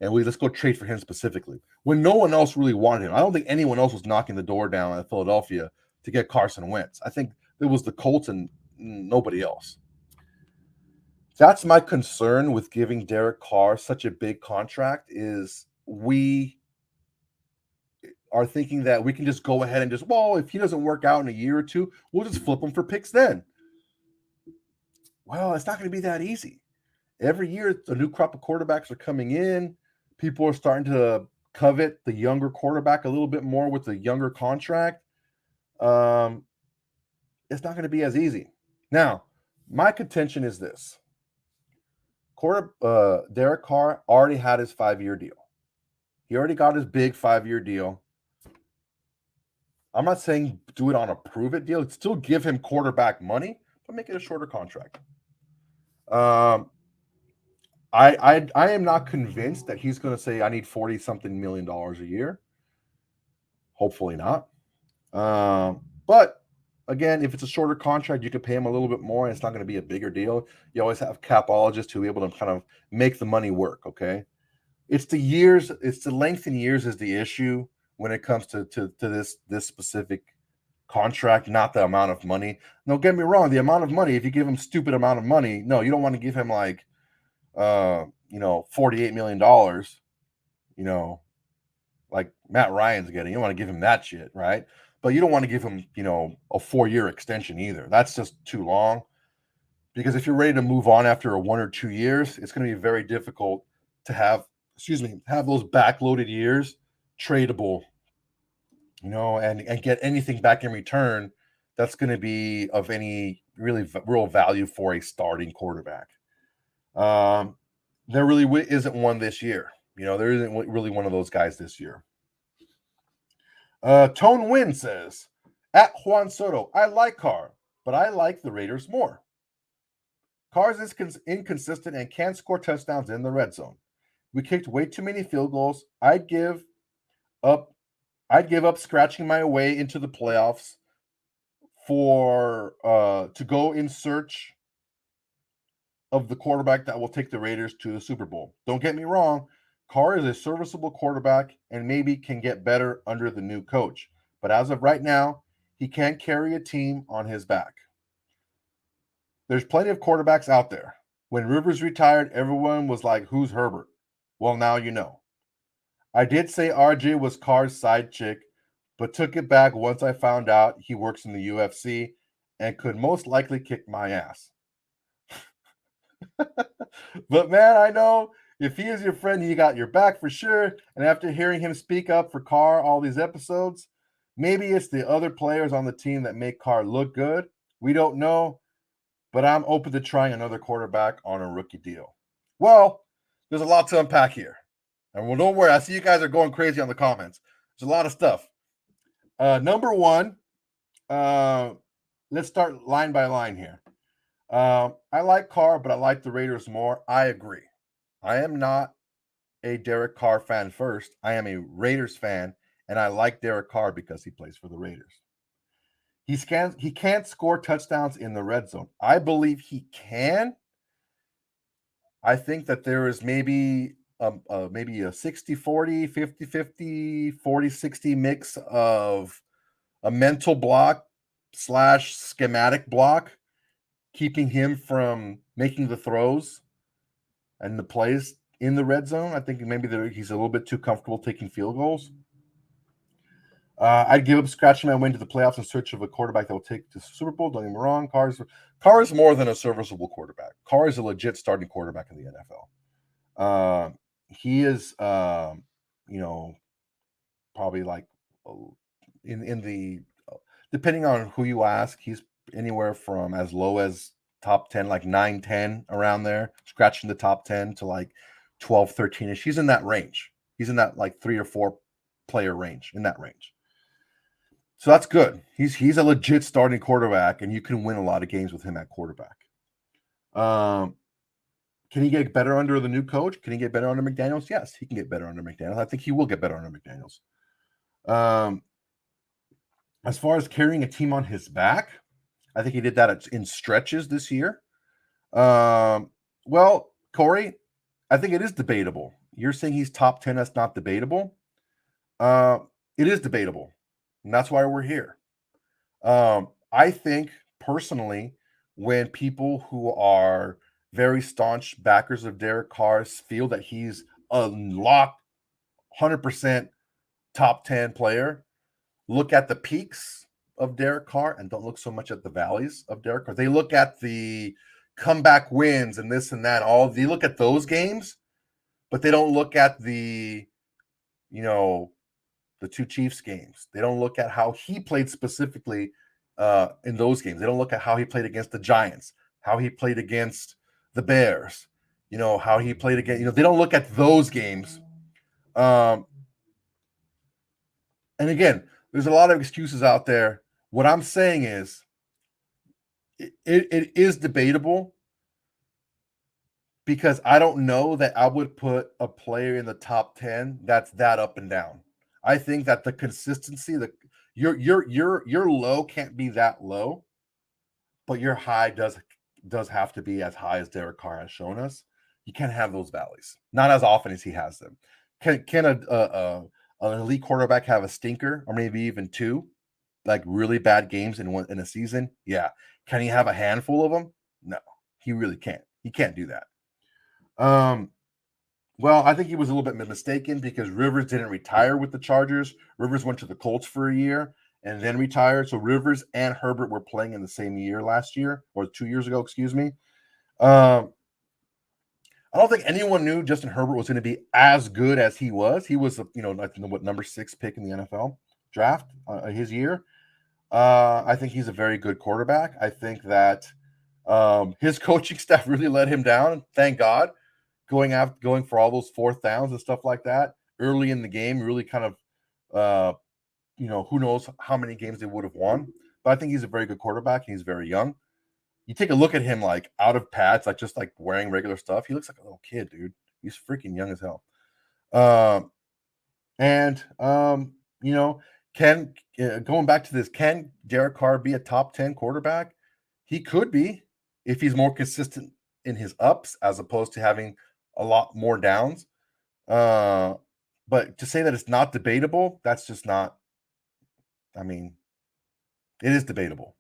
and let's go trade for him specifically." When no one else really wanted him, I don't think anyone else was knocking the door down at Philadelphia to get Carson Wentz. I think it was the Colts and nobody else. That's my concern with giving Derek Carr such a big contract is we are thinking that we can just go ahead and just, well, if he doesn't work out in a year or two, we'll just flip him for picks then. Well, it's not going to be that easy. Every year, a new crop of quarterbacks are coming in. People are starting to covet the younger quarterback a little bit more with the younger contract. It's not going to be as easy. Now, my contention is this. Derek Carr already had his 5-year deal. He already got his big 5-year deal. I'm not saying do it on a prove it deal. Still give him quarterback money, but make it a shorter contract. I am not convinced that he's going to say I need $40-something million a year. Hopefully not. But again, if it's a shorter contract, you could pay him a little bit more, and it's not going to be a bigger deal. You always have capologists who are able to kind of make the money work. Okay, it's the years, it's the length in years is the issue when it comes to this specific contract, not the amount of money. Don't get me wrong, the amount of money. If you give him stupid amount of money, no, you don't want to give him like $48 million, like Matt Ryan's getting. You don't want to give him that shit, right? But you don't want to give him, a 4-year extension either. That's just too long. Because if you're ready to move on after 1 or 2 years, it's going to be very difficult to have those backloaded years tradable, and get anything back in return that's going to be of any really real value for a starting quarterback. There really isn't one this year. There isn't really one of those guys this year. Tone Win says, at Juan Soto, I like Carr, but I like the Raiders more. Carr is inconsistent and can't score touchdowns in the red zone. We kicked way too many field goals. I'd give up I'd give up scratching my way into the playoffs for to go in search of the quarterback that will take the Raiders to the Super Bowl. Don't get me wrong, Carr is a serviceable quarterback and maybe can get better under the new coach. But as of right now, he can't carry a team on his back. There's plenty of quarterbacks out there. When Rivers retired, everyone was like, who's Herbert? Well, now you know. I did say RJ was Carr's side chick, but took it back once I found out he works in the UFC and could most likely kick my ass. But man, I know if he is your friend, he got your back for sure. And after hearing him speak up for Carr all these episodes, maybe it's the other players on the team that make Carr look good. We don't know, but I'm open to trying another quarterback on a rookie deal. Well, there's a lot to unpack here. And well, don't worry. I see you guys are going crazy on the comments. There's a lot of stuff. Number one, let's start line by line here. I like Carr, but I like the Raiders more. I agree. I am not a Derek Carr fan first. I am a Raiders fan, and I like Derek Carr because he plays for the Raiders. He can't score touchdowns in the red zone. I believe he can. I think that there is maybe a 60-40, 50-50, 40-60 mix of a mental block / schematic block, keeping him from making the throws and the plays in the red zone. I think maybe he's a little bit too comfortable taking field goals. I'd give up scratching my way into the playoffs in search of a quarterback that will take the Super Bowl. Don't get me wrong. Carr is more than a serviceable quarterback. Carr is a legit starting quarterback in the NFL. He is, probably like in the depending on who you ask, he's anywhere from as low as top 10, like 9, 10 around there, scratching the top 10 to like 12, 13-ish. He's in that range. He's in that like 3 or 4 player range, in that range. So that's good. He's a legit starting quarterback, and you can win a lot of games with him at quarterback. Can he get better under the new coach? Can he get better under McDaniels? Yes, he can get better under McDaniels. I think he will get better under McDaniels. As far as carrying a team on his back, I think he did that in stretches this year. Well, Corey, I think it is debatable. You're saying he's top 10. That's not debatable. It is debatable. And that's why we're here. I think personally, when people who are very staunch backers of Derek Carr feel that he's a locked 100% top 10 player, look at the peaks of Derek Carr and don't look so much at the valleys of Derek Carr. They look at the comeback wins and this and that. They look at those games, but they don't look at the 2 Chiefs games. They don't look at how he played specifically in those games. They don't look at how he played against the Giants, how he played against the Bears, how he played against, they don't look at those games. And again, there's a lot of excuses out there. What I'm saying is it is debatable because I don't know that I would put a player in the top 10 that's that up and down. I think that the consistency, your low can't be that low, but your high does have to be as high as Derek Carr has shown us. You can't have those valleys, not as often as he has them. Can an elite quarterback have a stinker or maybe even 2, like really bad games in a season? Yeah. Can he have a handful of them? No, he really can't. He can't do that. Well, I think he was a little bit mistaken because Rivers didn't retire with the Chargers. Rivers went to the Colts for a year and then retired. So Rivers and Herbert were playing in the same year last year, or 2 years ago, excuse me. I don't think anyone knew Justin Herbert was going to be as good as he was. He was, number 6 pick in the NFL draft his year. I think he's a very good quarterback. I think that his coaching staff really let him down. Thank God. Going for all those 4th downs and stuff like that early in the game, really kind of, who knows how many games they would have won. But I think he's a very good quarterback. And he's very young. You take a look at him like out of pads, like just like wearing regular stuff. He looks like a little kid, dude. He's freaking young as hell. You know, can going back to this, can Derek Carr be a top 10 quarterback? He could be if he's more consistent in his ups as opposed to having a lot more downs. Uh, but to say that it's not debatable, that's just not. I mean, it is debatable.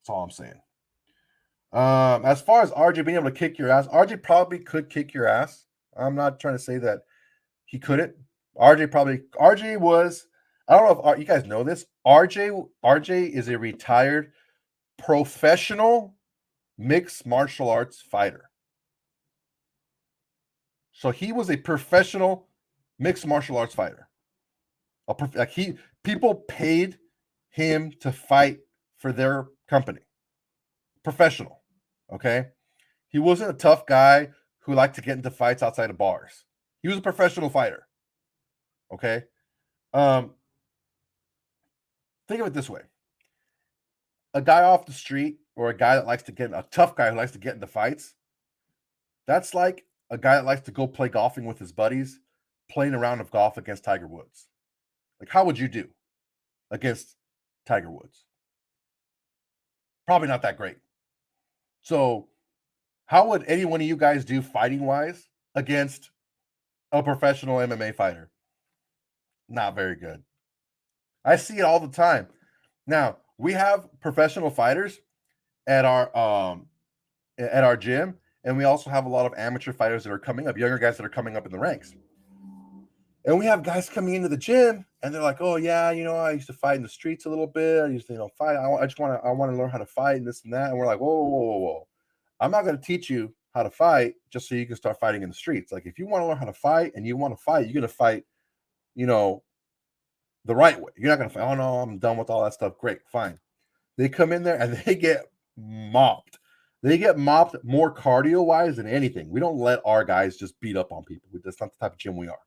That's all I'm saying. As far as RJ being able to kick your ass, RJ probably could kick your ass. I'm not trying to say that he couldn't. RJ was. I don't know if you guys know this. RJ is a retired professional mixed martial arts fighter. So he was a professional mixed martial arts fighter. People paid him to fight for their company. Professional. Okay. He wasn't a tough guy who liked to get into fights outside of bars. He was a professional fighter. Okay. Um, think of it this way. A guy off the street or a guy that likes to get a tough guy who likes to get into fights, that's like a guy that likes to go play golfing with his buddies, playing a round of golf against Tiger Woods. Like, how would you do against Tiger Woods? Probably not that great. So, how would any one of you guys do fighting wise against a professional MMA fighter? Not very good. I see it all the time. Now, we have professional fighters at our gym, and we also have a lot of amateur fighters that are coming up, younger guys that are coming up in the ranks. And we have guys coming into the gym, and they're like, "Oh yeah, I used to fight in the streets a little bit. I used to, fight. I want to learn how to fight and this and that." And we're like, "Whoa, whoa, whoa, whoa! I'm not going to teach you how to fight just so you can start fighting in the streets. Like, if you want to learn how to fight and you want to fight, you're going to fight, you know, the right way. You're not going to fight. Oh no, I'm done with all that stuff. Great, fine." They come in there and they get mopped. They get mopped more cardio wise than anything. We don't let our guys just beat up on people. That's not the type of gym we are.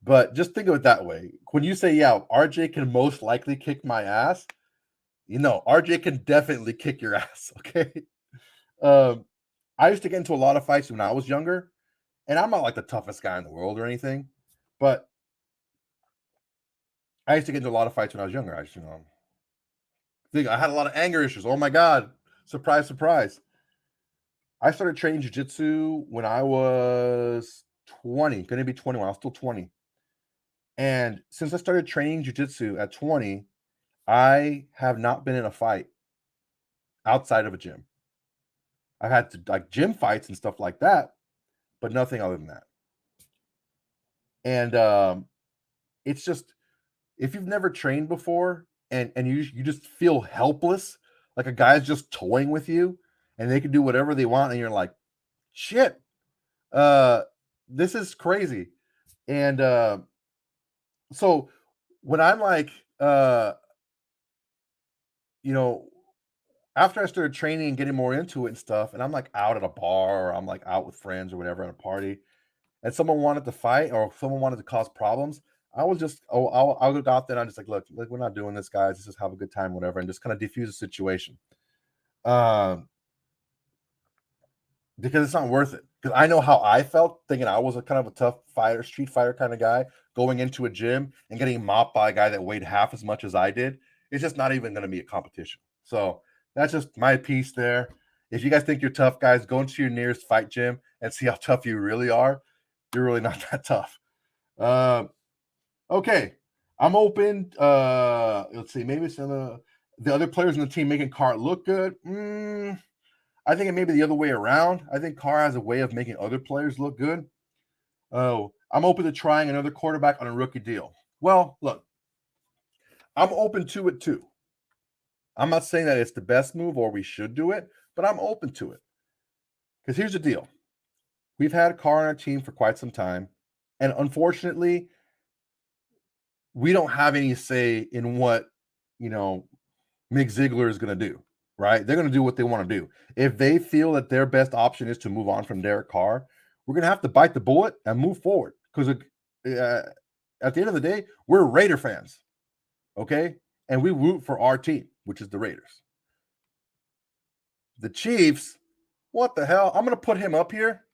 But just think of it that way. When you say, yeah, RJ can most likely kick my ass, RJ can definitely kick your ass. Okay. Um, I used to get into a lot of fights when I was younger, and I'm not like the toughest guy in the world or anything, but I used to get into a lot of fights when I was younger. I had a lot of anger issues. Oh my God. Surprise, surprise. I started training jiu-jitsu when I was 20, going to be 21. I was still 20. And since I started training jiu-jitsu at 20, I have not been in a fight outside of a gym. I've had to like gym fights and stuff like that, but nothing other than that. And it's just if you've never trained before and you just feel helpless, like a guy's just toying with you and they can do whatever they want, and you're like, shit, this is crazy. And so when I'm like, after I started training and getting more into it and stuff, and I'm like out at a bar or I'm like out with friends or whatever at a party, and someone wanted to fight or someone wanted to cause problems, I was just, I'll go out there and I'm just like, look, we're not doing this, guys. Let's just have a good time, whatever, and just kind of defuse the situation. Because it's not worth it. Because I know how I felt thinking I was a kind of a tough fighter, street fighter kind of guy, going into a gym and getting mopped by a guy that weighed half as much as I did. It's just not even going to be a competition. So that's just my piece there. If you guys think you're tough, guys, go into your nearest fight gym and see how tough you really are. You're really not that tough. Okay. I'm open. Let's see. Maybe some of the other players in the team making Carr look good. I think it may be the other way around. I think Carr has a way of making other players look good. Oh, I'm open to trying another quarterback on a rookie deal. Well, look, I'm open to it too. I'm not saying that it's the best move or we should do it, but I'm open to it. Because here's the deal. We've had Carr on our team for quite some time. And unfortunately, we don't have any say in what, Mick Ziegler is going to do, right? They're going to do what they want to do. If they feel that their best option is to move on from Derek Carr, we're going to have to bite the bullet and move forward. Because at the end of the day, we're Raider fans, okay? And we root for our team, which is the Raiders. The Chiefs, what the hell? I'm going to put him up here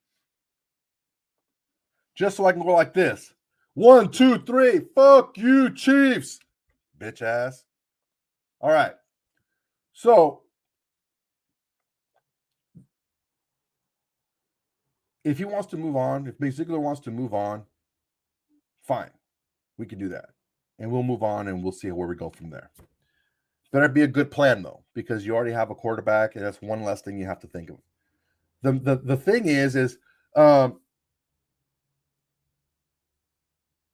just so I can go like this. 1, 2, 3. Fuck you, Chiefs. Bitch ass. All right. So if he wants to move on, if Ziegler wants to move on, fine. We can do that. And we'll move on and we'll see where we go from there. Better be a good plan though, because you already have a quarterback, and that's one less thing you have to think of. The thing is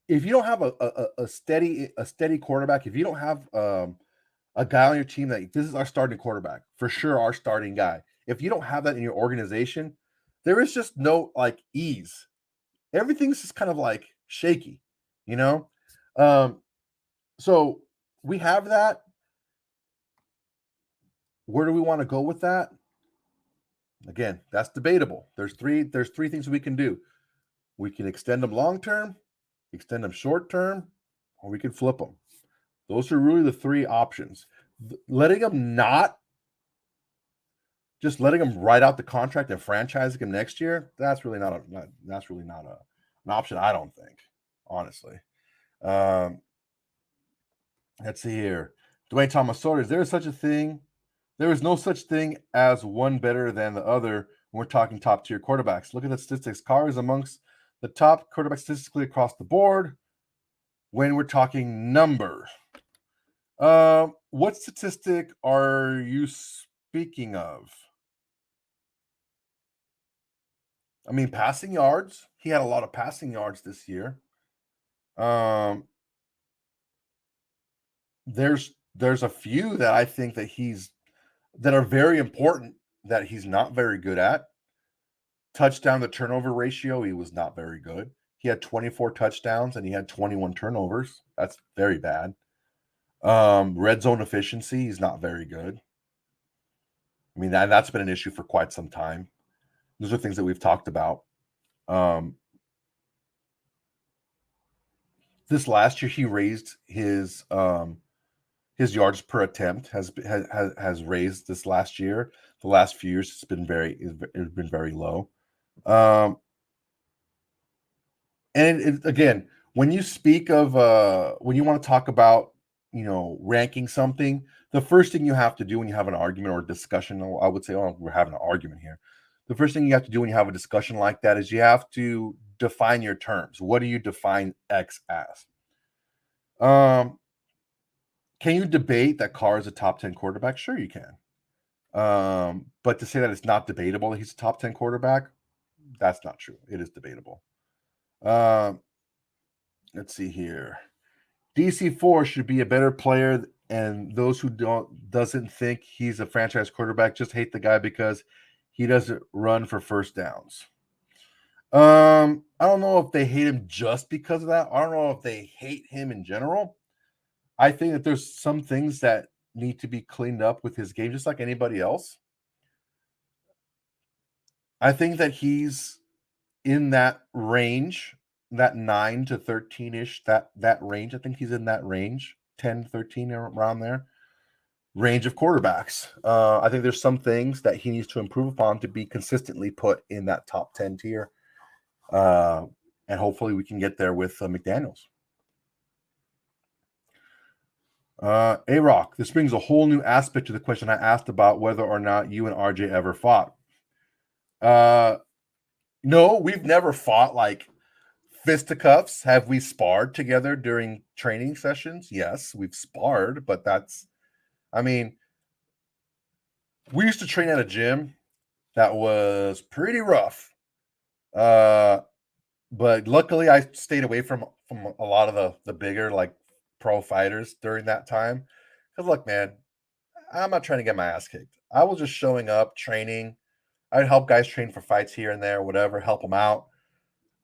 if you don't have a steady quarterback, if you don't have a guy on your team that this is our starting quarterback, for sure our starting guy. If you don't have that in your organization, there is just no like ease. Everything's just kind of like shaky, you know? So we have that. Where do we want to go with that? Again, that's debatable. There's three things we can do. We can extend them long term, extend them short term, or we can flip them. Those are really the three options. Letting them letting him write out the contract and franchising him next year, that's really not an option, I don't think, honestly. Let's see here. Dwayne Thomas Soder, is there such a thing? There is no such thing as one better than the other when we're talking top tier quarterbacks. Look at the statistics. Carr is amongst the top quarterbacks statistically across the board when we're talking number. What statistic are you speaking of? I mean, passing yards. He had a lot of passing yards this year. There's a few that I think that are very important that he's not very good at. Touchdown to turnover ratio, he was not very good. He had 24 touchdowns and he had 21 turnovers. That's very bad. Red zone efficiency, he's not very good. I mean, that's been an issue for quite some time. Those are things that we've talked about. This last year, he raised his yards per attempt has raised this last year. The last few years, it's been very low. And again, when you speak of when you want to talk about ranking something, the first thing you have to do when you have an argument or a discussion, I would say, oh, we're having an argument here. The first thing you have to do when you have a discussion like that is you have to define your terms. What do you define X as? Can you debate that Carr is a top 10 quarterback? Sure, you can. But to say that it's not debatable that he's a top 10 quarterback, that's not true. It is debatable. Let's see here. DC4 should be a better player, and those who doesn't think he's a franchise quarterback just hate the guy because he doesn't run for first downs. I don't know if they hate him just because of that. I don't know if they hate him in general. I think that there's some things that need to be cleaned up with his game, just like anybody else. I think that he's in that range, that 9 to 13-ish, that range. I think he's in that range, 10, 13, around there, range of quarterbacks. I think there's some things that he needs to improve upon to be consistently put in that top 10 tier. And hopefully we can get there with McDaniels. A-Rock, this brings a whole new aspect to the question I asked about whether or not you and RJ ever fought. No, we've never fought like fisticuffs. Have we sparred together during training sessions? Yes, we've sparred, but we used to train at a gym that was pretty rough. But luckily I stayed away from a lot of the bigger like pro fighters during that time. Because look, man, I'm not trying to get my ass kicked. I was just showing up, training. I'd help guys train for fights here and there, whatever, help them out.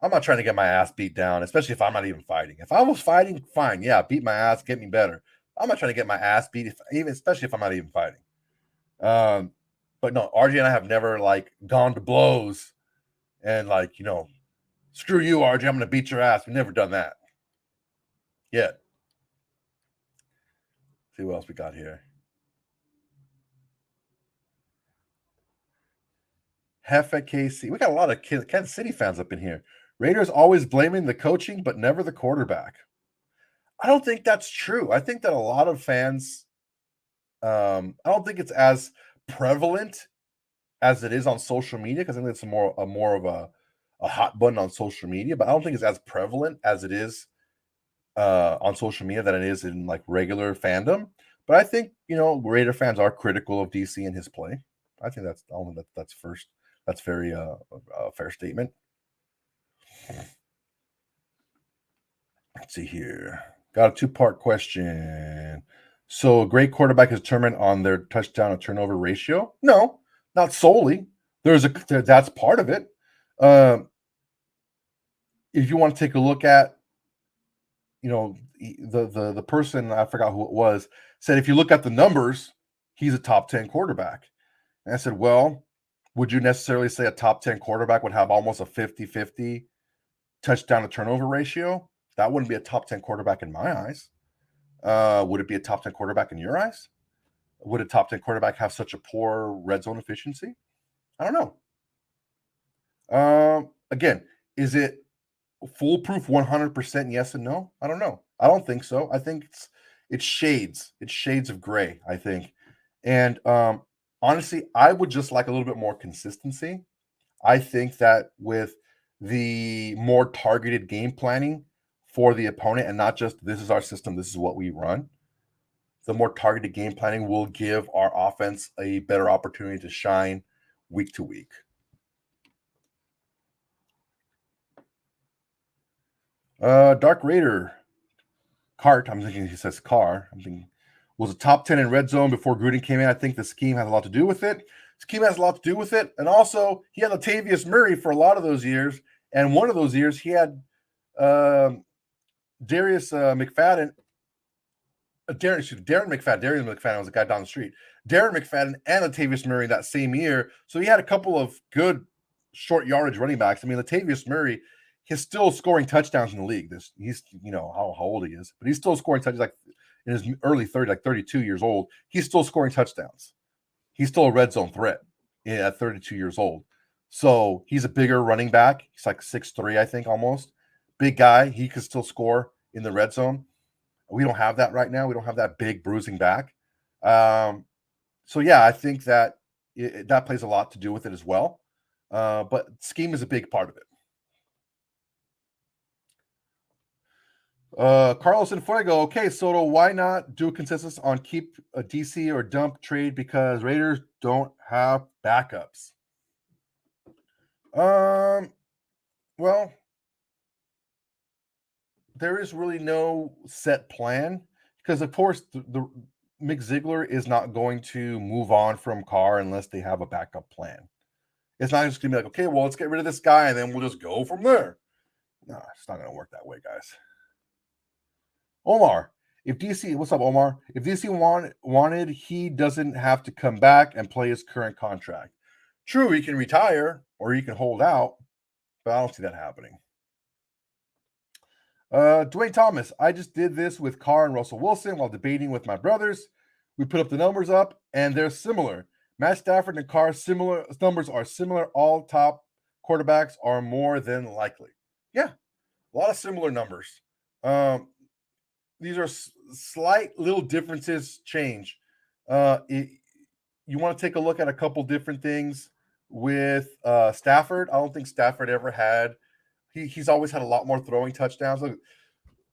I'm not trying to get my ass beat down, especially if I'm not even fighting. If I was fighting, fine, yeah, beat my ass, get me better. I'm not trying to get my ass beat, especially if I'm not even fighting. But no, RJ and I have never like gone to blows and like screw you, RJ, I'm going to beat your ass. We've never done that yet. See what else we got here. Hefe KC. We got a lot of Kansas City fans up in here. Raiders always blaming the coaching, but never the quarterback. I don't think that's true. I think that a lot of fans, I don't think it's as prevalent as it is on social media because I think it's more of a hot button on social media, but I don't think it's as prevalent as it is on social media than it is in like regular fandom. But I think Raider fans are critical of DC and his play. I think that's I don't think that's first. That's very a fair statement. Let's see here. Got a two-part question. So, a great quarterback is determined on their touchdown to turnover ratio? No, not solely. That's part of it. If you want to take a look at, the person, I forgot who it was, said if you look at the numbers, he's a top 10 quarterback. And I said, well, would you necessarily say a top 10 quarterback would have almost a 50-50 touchdown to turnover ratio? That wouldn't be a top 10 quarterback in my eyes. Would it be a top 10 quarterback in your eyes? Would a top 10 quarterback have such a poor red zone efficiency? I don't know. Again, is it foolproof 100% yes and no? I don't know. I don't think so. I think it's shades. It's shades of gray, I think. And honestly, I would just like a little bit more consistency. I think that with the more targeted game planning for the opponent and not just this is our system, this is what we run, the more targeted game planning will give our offense a better opportunity to shine week to week. Dark Raider, Cart, I'm thinking he says Carr. I'm thinking was a top 10 in red zone before Gruden came in. I think the scheme has a lot to do with it. Scheme has a lot to do with it. And also, he had Latavius Murray for a lot of those years. And one of those years, he had Darius McFadden. Darren McFadden was the guy down the street. Darren McFadden and Latavius Murray that same year. So he had a couple of good short yardage running backs. I mean, Latavius Murray, he's still scoring touchdowns in the league. He's how old he is, but he's still scoring touchdowns like in his early 30s, like 32 years old. He's still scoring touchdowns. He's still a red zone threat at 32 years old. So he's a bigger running back. He's like 6'3", I think, almost. Big guy. He could still score in the red zone. We don't have that right now. We don't have that big bruising back. So yeah, I think that that plays a lot to do with it as well. But scheme is a big part of it. Carlos and Fuego. Okay, Soto, why not do a consensus on keep a DC or dump trade because Raiders don't have backups? Well, there is really no set plan because, of course, the Mick Ziegler is not going to move on from Carr unless they have a backup plan. It's not just gonna be like, okay, well, let's get rid of this guy and then we'll just go from there. No, it's not gonna work that way, guys. Omar, if DC, what's up, Omar? If DC wanted, he doesn't have to come back and play his current contract. True, he can retire or he can hold out, but I don't see that happening. Dwayne Thomas, I just did this with Carr and Russell Wilson while debating with my brothers. We put up the numbers up, and they're similar. Matt Stafford and Carr similar numbers are similar. All top quarterbacks are more than likely. Yeah, a lot of similar numbers. These are slight little differences change. You want to take a look at a couple different things with Stafford. I don't think Stafford ever had. He's always had a lot more throwing touchdowns. Look,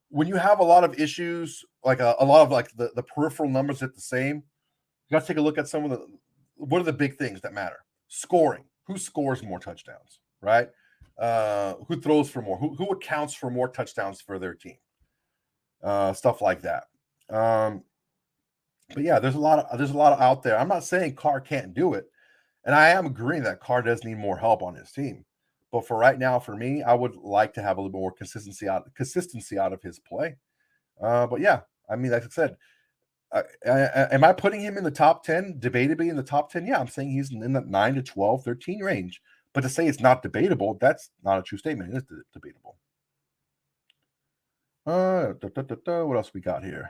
when you have a lot of issues, like a lot of like the peripheral numbers hit the same, you got to take a look at some of what are the big things that matter? Scoring. Who scores more touchdowns, right? Who throws for more? Who accounts for more touchdowns for their team? Stuff like that. But yeah, there's a lot out there. I'm not saying Carr can't do it, and I am agreeing that Carr does need more help on his team. But for right now, for me, I would like to have a little more consistency out of his play. But yeah, I mean, like I said, am I putting him in the top 10? Debatably in the top 10? Yeah, I'm saying he's in the 9 to 12, 13 range. But to say it's not debatable, that's not a true statement. It is debatable. What else we got here?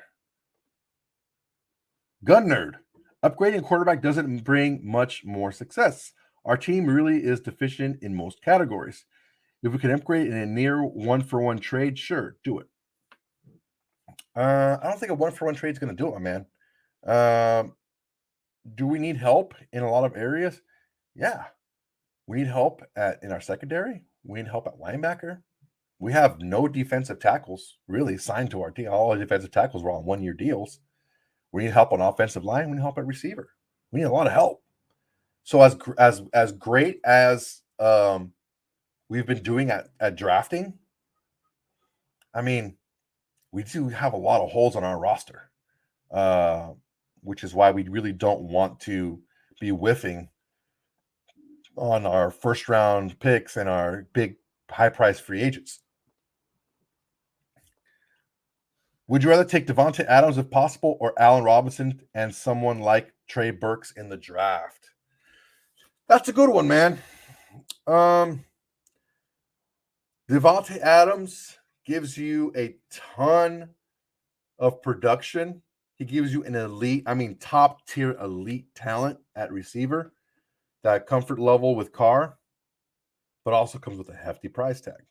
Gun Nerd. Upgrading quarterback doesn't bring much more success. Our team really is deficient in most categories. If we can upgrade in a near one-for-one trade, sure, do it. I don't think a one-for-one trade is going to do it, man. Do we need help in a lot of areas? Yeah. We need help in our secondary. We need help at linebacker. We have no defensive tackles really signed to our team. All our defensive tackles were on one-year deals. We need help on offensive line. We need help at receiver. We need a lot of help. So as great as we've been doing at drafting, I mean, we do have a lot of holes on our roster, which is why we really don't want to be whiffing on our first round picks and our big high price free agents. Would you rather take Devontae Adams if possible or Allen Robinson and someone like Trey Burks in the draft? That's a good one, man. Devontae Adams gives you a ton of production. He gives you an elite, top tier elite talent at receiver, that comfort level with Carr, but also comes with a hefty price tag.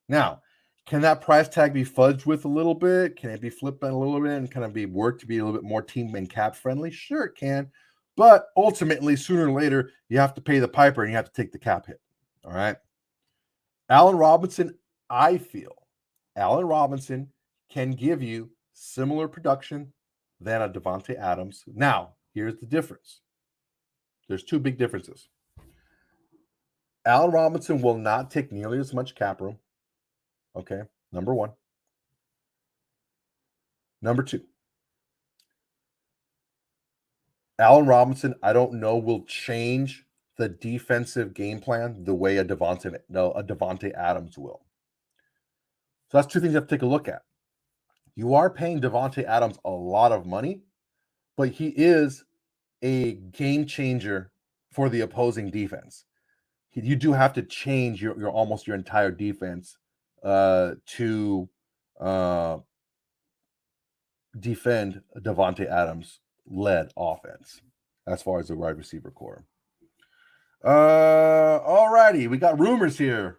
Now, can that price tag be fudged with a little bit? Can it be flipped a little bit and kind of be worked to be a little bit more team and cap friendly? Sure, it can. But ultimately, sooner or later, you have to pay the piper and you have to take the cap hit. All right. Allen Robinson, I feel Allen Robinson can give you similar production than a Devontae Adams. Now, here's the difference. There's two big differences. Allen Robinson will not take nearly as much cap room. Okay, number one. Number two, Allen Robinson, I don't know, will change the defensive game plan the way a Devontae Adams will. So that's two things you have to take a look at. You are paying Devontae Adams a lot of money, but he is a game changer for the opposing defense. You do have to change your almost your entire defense to defend a Devontae Adams led offense as far as the wide receiver core. All righty, we got rumors here.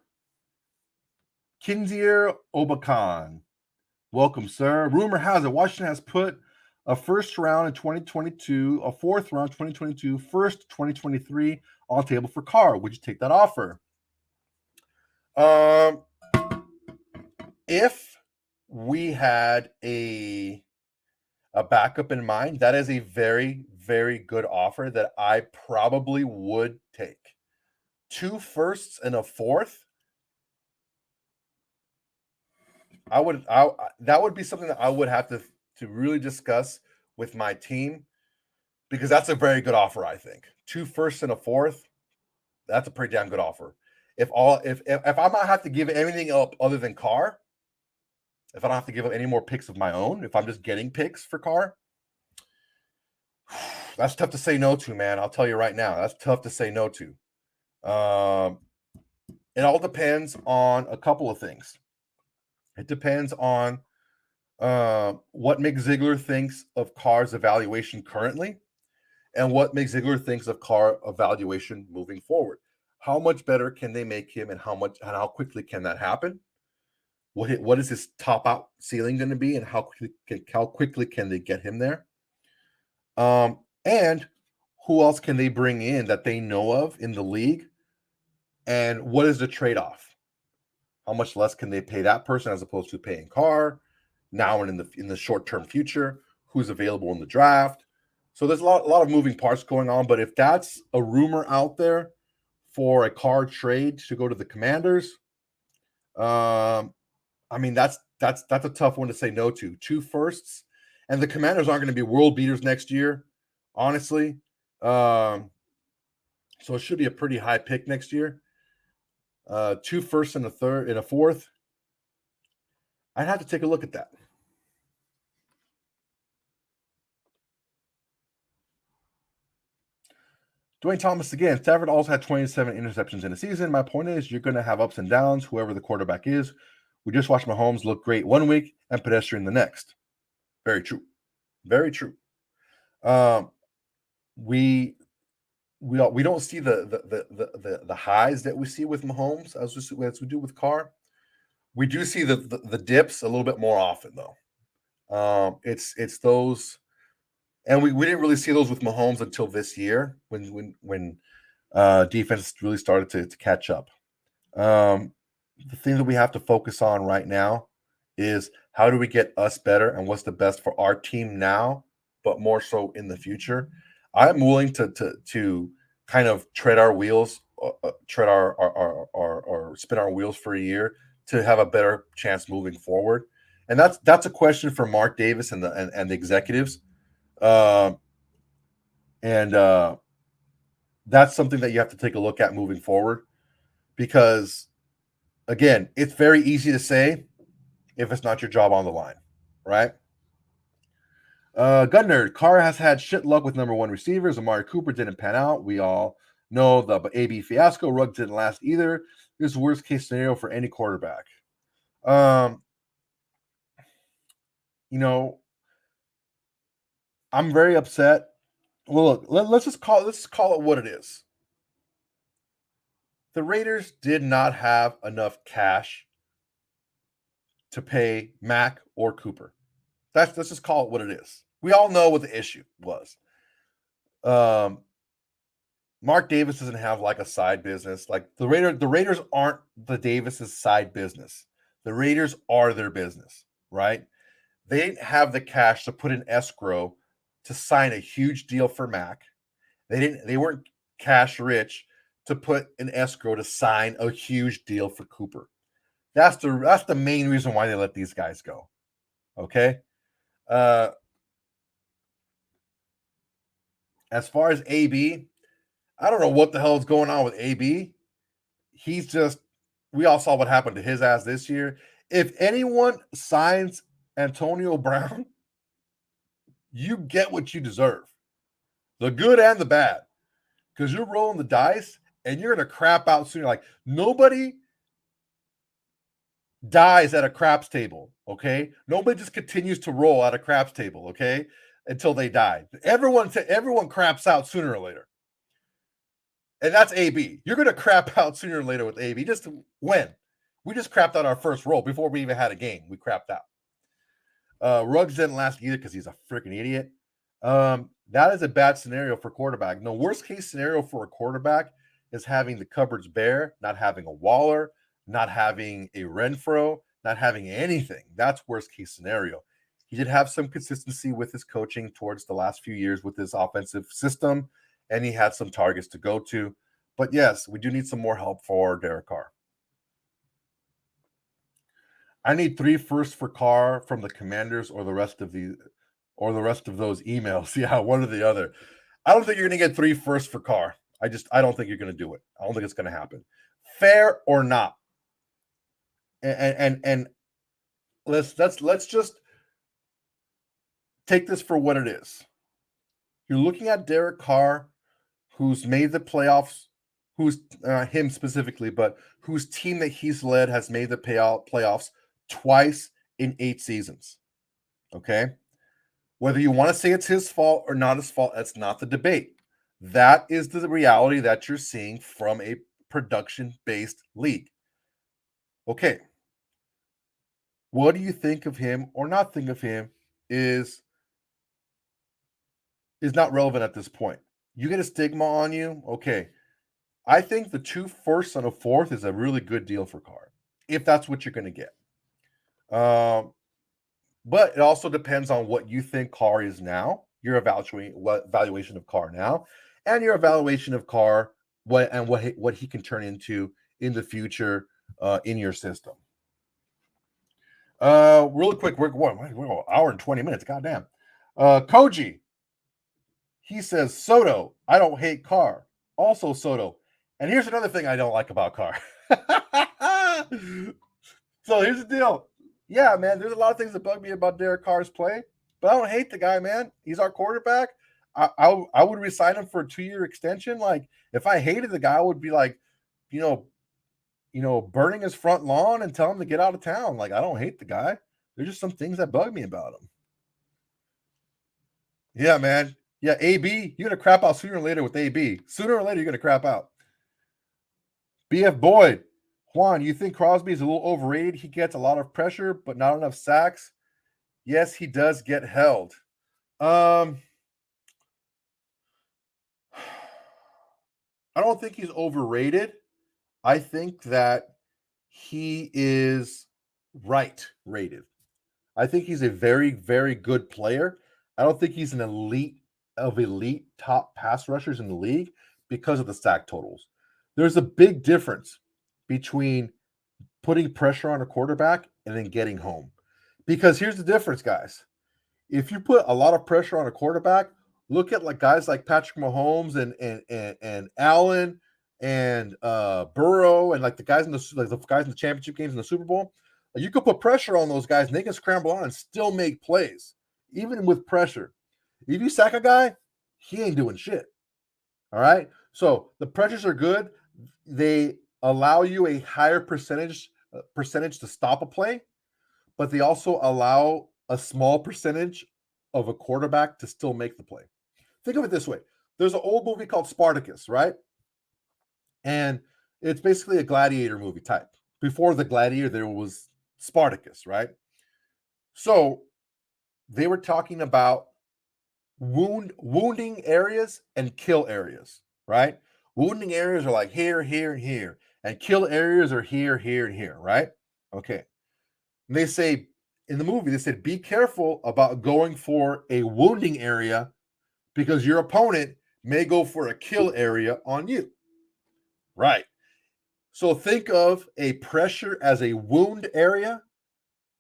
Kinzier Obakan, welcome, sir. Rumor has it Washington has put a first round in 2022, a fourth round 2022, first 2023 on the table for Carr. Would you take that offer? If we had a backup in mind, that is a very, very good offer that I probably would take. 2 firsts and a fourth. That would be something that I would have to really discuss with my team, because that's a very good offer. I think 2 firsts and a fourth, that's a pretty damn good offer. If I might have to give anything up other than Carr, if I don't have to give up any more picks of my own, if I'm just getting picks for Carr, that's tough to say no to, man. I'll tell you right now, that's tough to say no to. It all depends on a couple of things. It depends on what Mick Ziegler thinks of Carr's evaluation currently and what Mick Ziegler thinks of Carr evaluation moving forward. How much better can they make him, and how quickly can that happen? What is his top out ceiling going to be, and how quickly can they get him there? And who else can they bring in that they know of in the league? And what is the trade-off? How much less can they pay that person as opposed to paying Carr now and in the short-term future? Who's available in the draft? So there's a lot of moving parts going on. But if that's a rumor out there for a Carr trade to go to the Commanders, that's a tough one to say no to. 2 firsts, and the Commanders aren't going to be world beaters next year, honestly. So it should be a pretty high pick next year. 2 firsts and a fourth. I'd have to take a look at that. Dwayne Thomas again. Stafford also had 27 interceptions in a season. My point is, you're going to have ups and downs, whoever the quarterback is. We just watched Mahomes look great one week and pedestrian the next. Very true. Very true. we don't see the highs that we see with Mahomes as we do with Carr. We do see the dips a little bit more often though. It's those, and we didn't really see those with Mahomes until this year when defense really started to catch up. The thing that we have to focus on right now is how do we get us better and what's the best for our team now, but more so in the future. I'm willing to kind of tread our wheels, tread our spin our wheels for a year to have a better chance moving forward. And that's a question for Mark Davis and the executives. Uh, and That's something that you have to take a look at moving forward because, again, it's very easy to say if it's not your job on the line, right? Gun Nerd, Carr has had shit luck with number one receivers. Amari Cooper didn't pan out. We all know the AB fiasco. Ruggs didn't last either. This is worst case scenario for any quarterback. You know, I'm very upset. Well, look, let's call it what it is. The Raiders did not have enough cash to pay Mack or Cooper. Let's just call it what it is. We all know what the issue was. Mark Davis doesn't have like a side business. Like the Raiders aren't the Davis's side business. The Raiders are their business, right? They didn't have the cash to put in escrow to sign a huge deal for Mack. They weren't cash rich to put in escrow to sign a huge deal for Cooper. That's the main reason why they let these guys go. Okay. As far as AB, I don't know what the hell is going on with AB. He's just, we all saw what happened to his ass this year. If anyone signs Antonio Brown, you get what you deserve, the good and the bad, because you're rolling the dice and you're going to crap out sooner. Like nobody dies at a craps table, okay? Nobody just continues to roll at a craps table, okay, until they die. Everyone craps out sooner or later. And that's AB. You're going to crap out sooner or later with AB. Just when? We just crapped out our first roll before we even had a game. We crapped out. Ruggs didn't last either because he's a freaking idiot. That is a bad scenario for quarterback. No, worst case scenario for a quarterback is having the cupboards bare, not having a Waller, not having a Renfro, not having anything. That's worst case scenario. He did have some consistency with his coaching towards the last few years with his offensive system, and he had some targets to go to. But yes, we do need some more help for Derek Carr. I need 3 firsts for Carr from the Commanders or the rest of those emails. Yeah, one or the other. I don't think you're going to get 3 firsts for Carr. I don't think you're going to do it. I don't think it's going to happen. Fair or not. And let's just take this for what it is. You're looking at Derek Carr, who's made the playoffs, who's him specifically, but whose team that he's led has made the playoffs twice in 8 seasons. Okay? Whether you want to say it's his fault or not his fault, that's not the debate. That is the reality that you're seeing from a production-based league. Okay. What do you think of him or not think of him is not relevant at this point. You get a stigma on you, okay. I think the 2 firsts and a 4th is a really good deal for Carr, if that's what you're going to get. But it also depends on what you think Carr is now, your evaluation of Carr now, and your evaluation of Carr what he can turn into in the future in your system. Really quick, we're an hour and 20 minutes. Goddamn. Koji, he says, Soto, I don't hate Carr. Also Soto. And here's another thing I don't like about Carr. So here's the deal. Yeah, man, there's a lot of things that bug me about Derek Carr's play, but I don't hate the guy, man. He's our quarterback. I would resign him for a 2-year extension. Like, if I hated the guy, I would be like, burning his front lawn and tell him to get out of town. Like, I don't hate the guy. There's just some things that bug me about him. Yeah, man. Yeah, AB, you're going to crap out sooner or later with AB. Sooner or later, you're going to crap out. BF Boyd, Juan, you think Crosby is a little overrated? He gets a lot of pressure, but not enough sacks. Yes, he does get held. I don't think he's overrated. I think that he is right rated. I think he's a very, very good player. I don't think he's an elite top pass rushers in the league because of the sack totals. There's a big difference between putting pressure on a quarterback and then getting home. Because here's the difference, guys. If you put a lot of pressure on a quarterback, look at like guys like Patrick Mahomes and Allen and Burrow and like the guys in the championship games in the Super Bowl. You could put pressure on those guys and they can scramble on and still make plays, even with pressure. If you sack a guy, he ain't doing shit. All right. So the pressures are good. They allow you a higher percentage to stop a play, but they also allow a small percentage of a quarterback to still make the play. Think of it this way. There's an old movie called Spartacus, right? And it's basically a gladiator movie type. Before the gladiator, there was Spartacus, right? So they were talking about wounding areas and kill areas, right? Wounding areas are like here, here, and here, and kill areas are here, here, and here, right? Okay. And they say in the movie, they said, be careful about going for a wounding area because your opponent may go for a kill area on you. Right. So think of a pressure as a wound area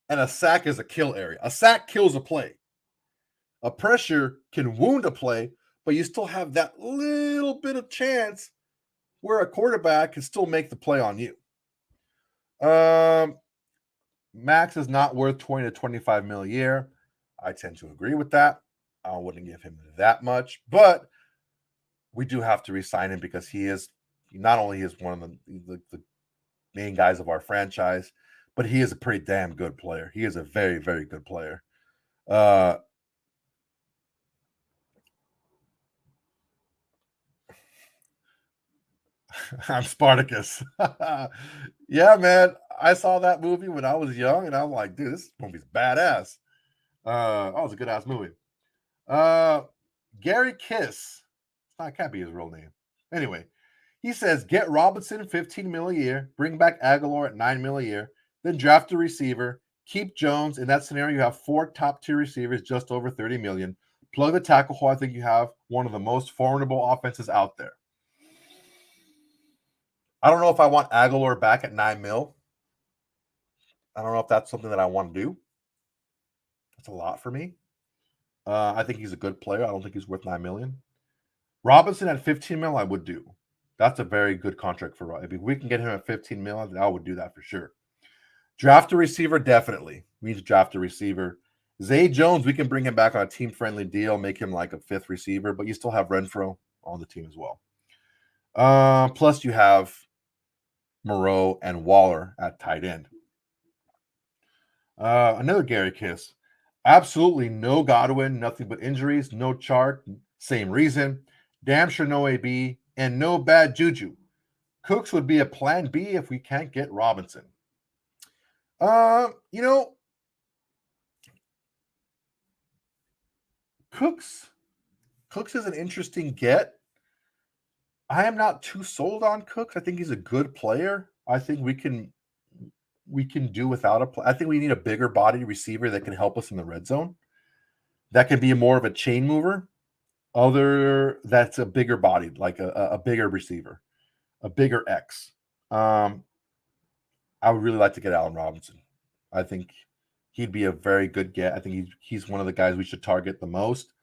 and a sack as a kill area. A sack kills a play. A pressure can wound a play, but you still have that little bit of chance where a quarterback can still make the play on you. Max is not worth 20 to 25 mil a year. I tend to agree with that. I wouldn't give him that much, but we do have to re-sign him because he is not only is one of the main guys of our franchise, but he is a pretty damn good player. He is a very, very good player. I'm Spartacus. Yeah, man. I saw that movie when I was young, and I'm like, dude, this movie's badass. That was a good ass movie. Gary Kiss. That can't be his real name. Anyway, he says get Robinson 15 mil a year, bring back Aguilar at 9 mil a year, then draft a receiver, keep Jones. In that scenario, you have 4 top tier receivers, just over 30 million. Plug the tackle hole. I think you have one of the most formidable offenses out there. I don't know if I want Aguilar back at 9 mil. I don't know if that's something that I want to do. That's a lot for me. I think he's a good player. I don't think he's worth 9 million. Robinson at 15 mil, I would do. That's a very good contract for Rob. If we can get him at 15 mil, I would do that for sure. Draft a receiver, definitely. We need to draft a receiver. Zay Jones, we can bring him back on a team-friendly deal, make him like a 5th receiver, but you still have Renfro on the team as well. Plus, you have Moreau and Waller at tight end. Another Gary Kiss. Absolutely no Godwin, nothing but injuries, no chart, same reason. Damn sure no AB, and no bad juju. Cooks would be a plan B if we can't get Robinson. You know, Cooks is an interesting get. I am not too sold on Cooks. I think he's a good player. I think we can do without a I think we need a bigger body receiver that can help us in the red zone. That can be more of a chain mover. That's a bigger body, like a bigger receiver, a bigger X. I would really like to get Allen Robinson. I think he'd be a very good get. I think he's one of the guys we should target the most.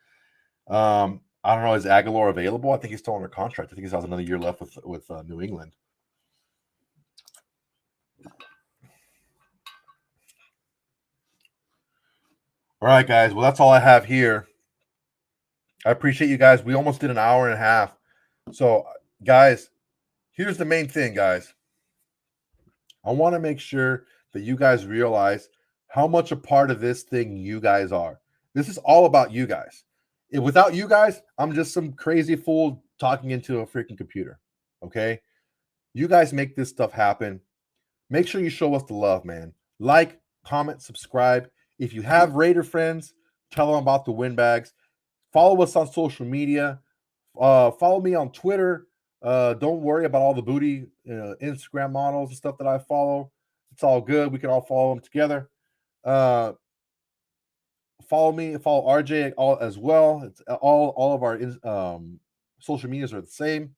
I don't know, is Aguilar available? I think he's still under contract. I think he has another year left with New England. All right, guys. Well, that's all I have here. I appreciate you guys. We almost did an hour and a half. So, guys, here's the main thing, guys. I want to make sure that you guys realize how much a part of this thing you guys are. This is all about you guys. Without you guys, I'm just some crazy fool talking into a freaking computer. Okay. You guys make this stuff happen. Make sure you show us the love, man. Like, comment, subscribe. If you have Raider friends, tell them about the Windbags. Follow us on social media. Follow me on Twitter. Don't worry about all the booty Instagram models and stuff that I follow. It's all good. We can all follow them together. Follow me. Follow RJ as well. It's all of our social medias are the same.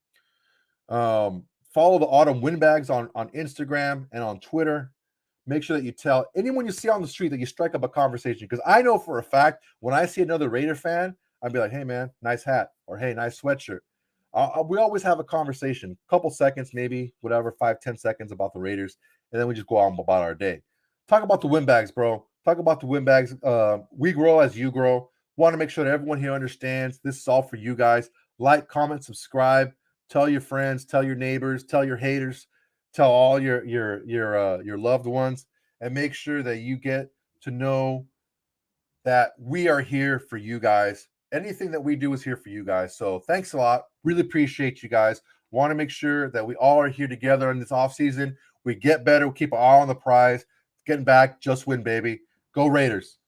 Follow the Autumn Windbags on Instagram and on Twitter. Make sure that you tell anyone you see on the street that you strike up a conversation. Because I know for a fact when I see another Raider fan, I'd be like, "Hey man, nice hat," or "Hey, nice sweatshirt." We always have a conversation, couple seconds, maybe whatever, 5-10 seconds about the Raiders, and then we just go on about our day. Talk about the Windbags, bro. Talk about the Windbags. We grow as you grow. Want to make sure that everyone here understands this is all for you guys. Like, comment, subscribe. Tell your friends, tell your neighbors, tell your haters, tell all your loved ones, and make sure that you get to know that we are here for you guys. Anything that we do is here for you guys. So thanks a lot. Really appreciate you guys. Want to make sure that we all are here together in this off season. We get better. We keep our eye on the prize. Getting back, just win, baby. Go Raiders.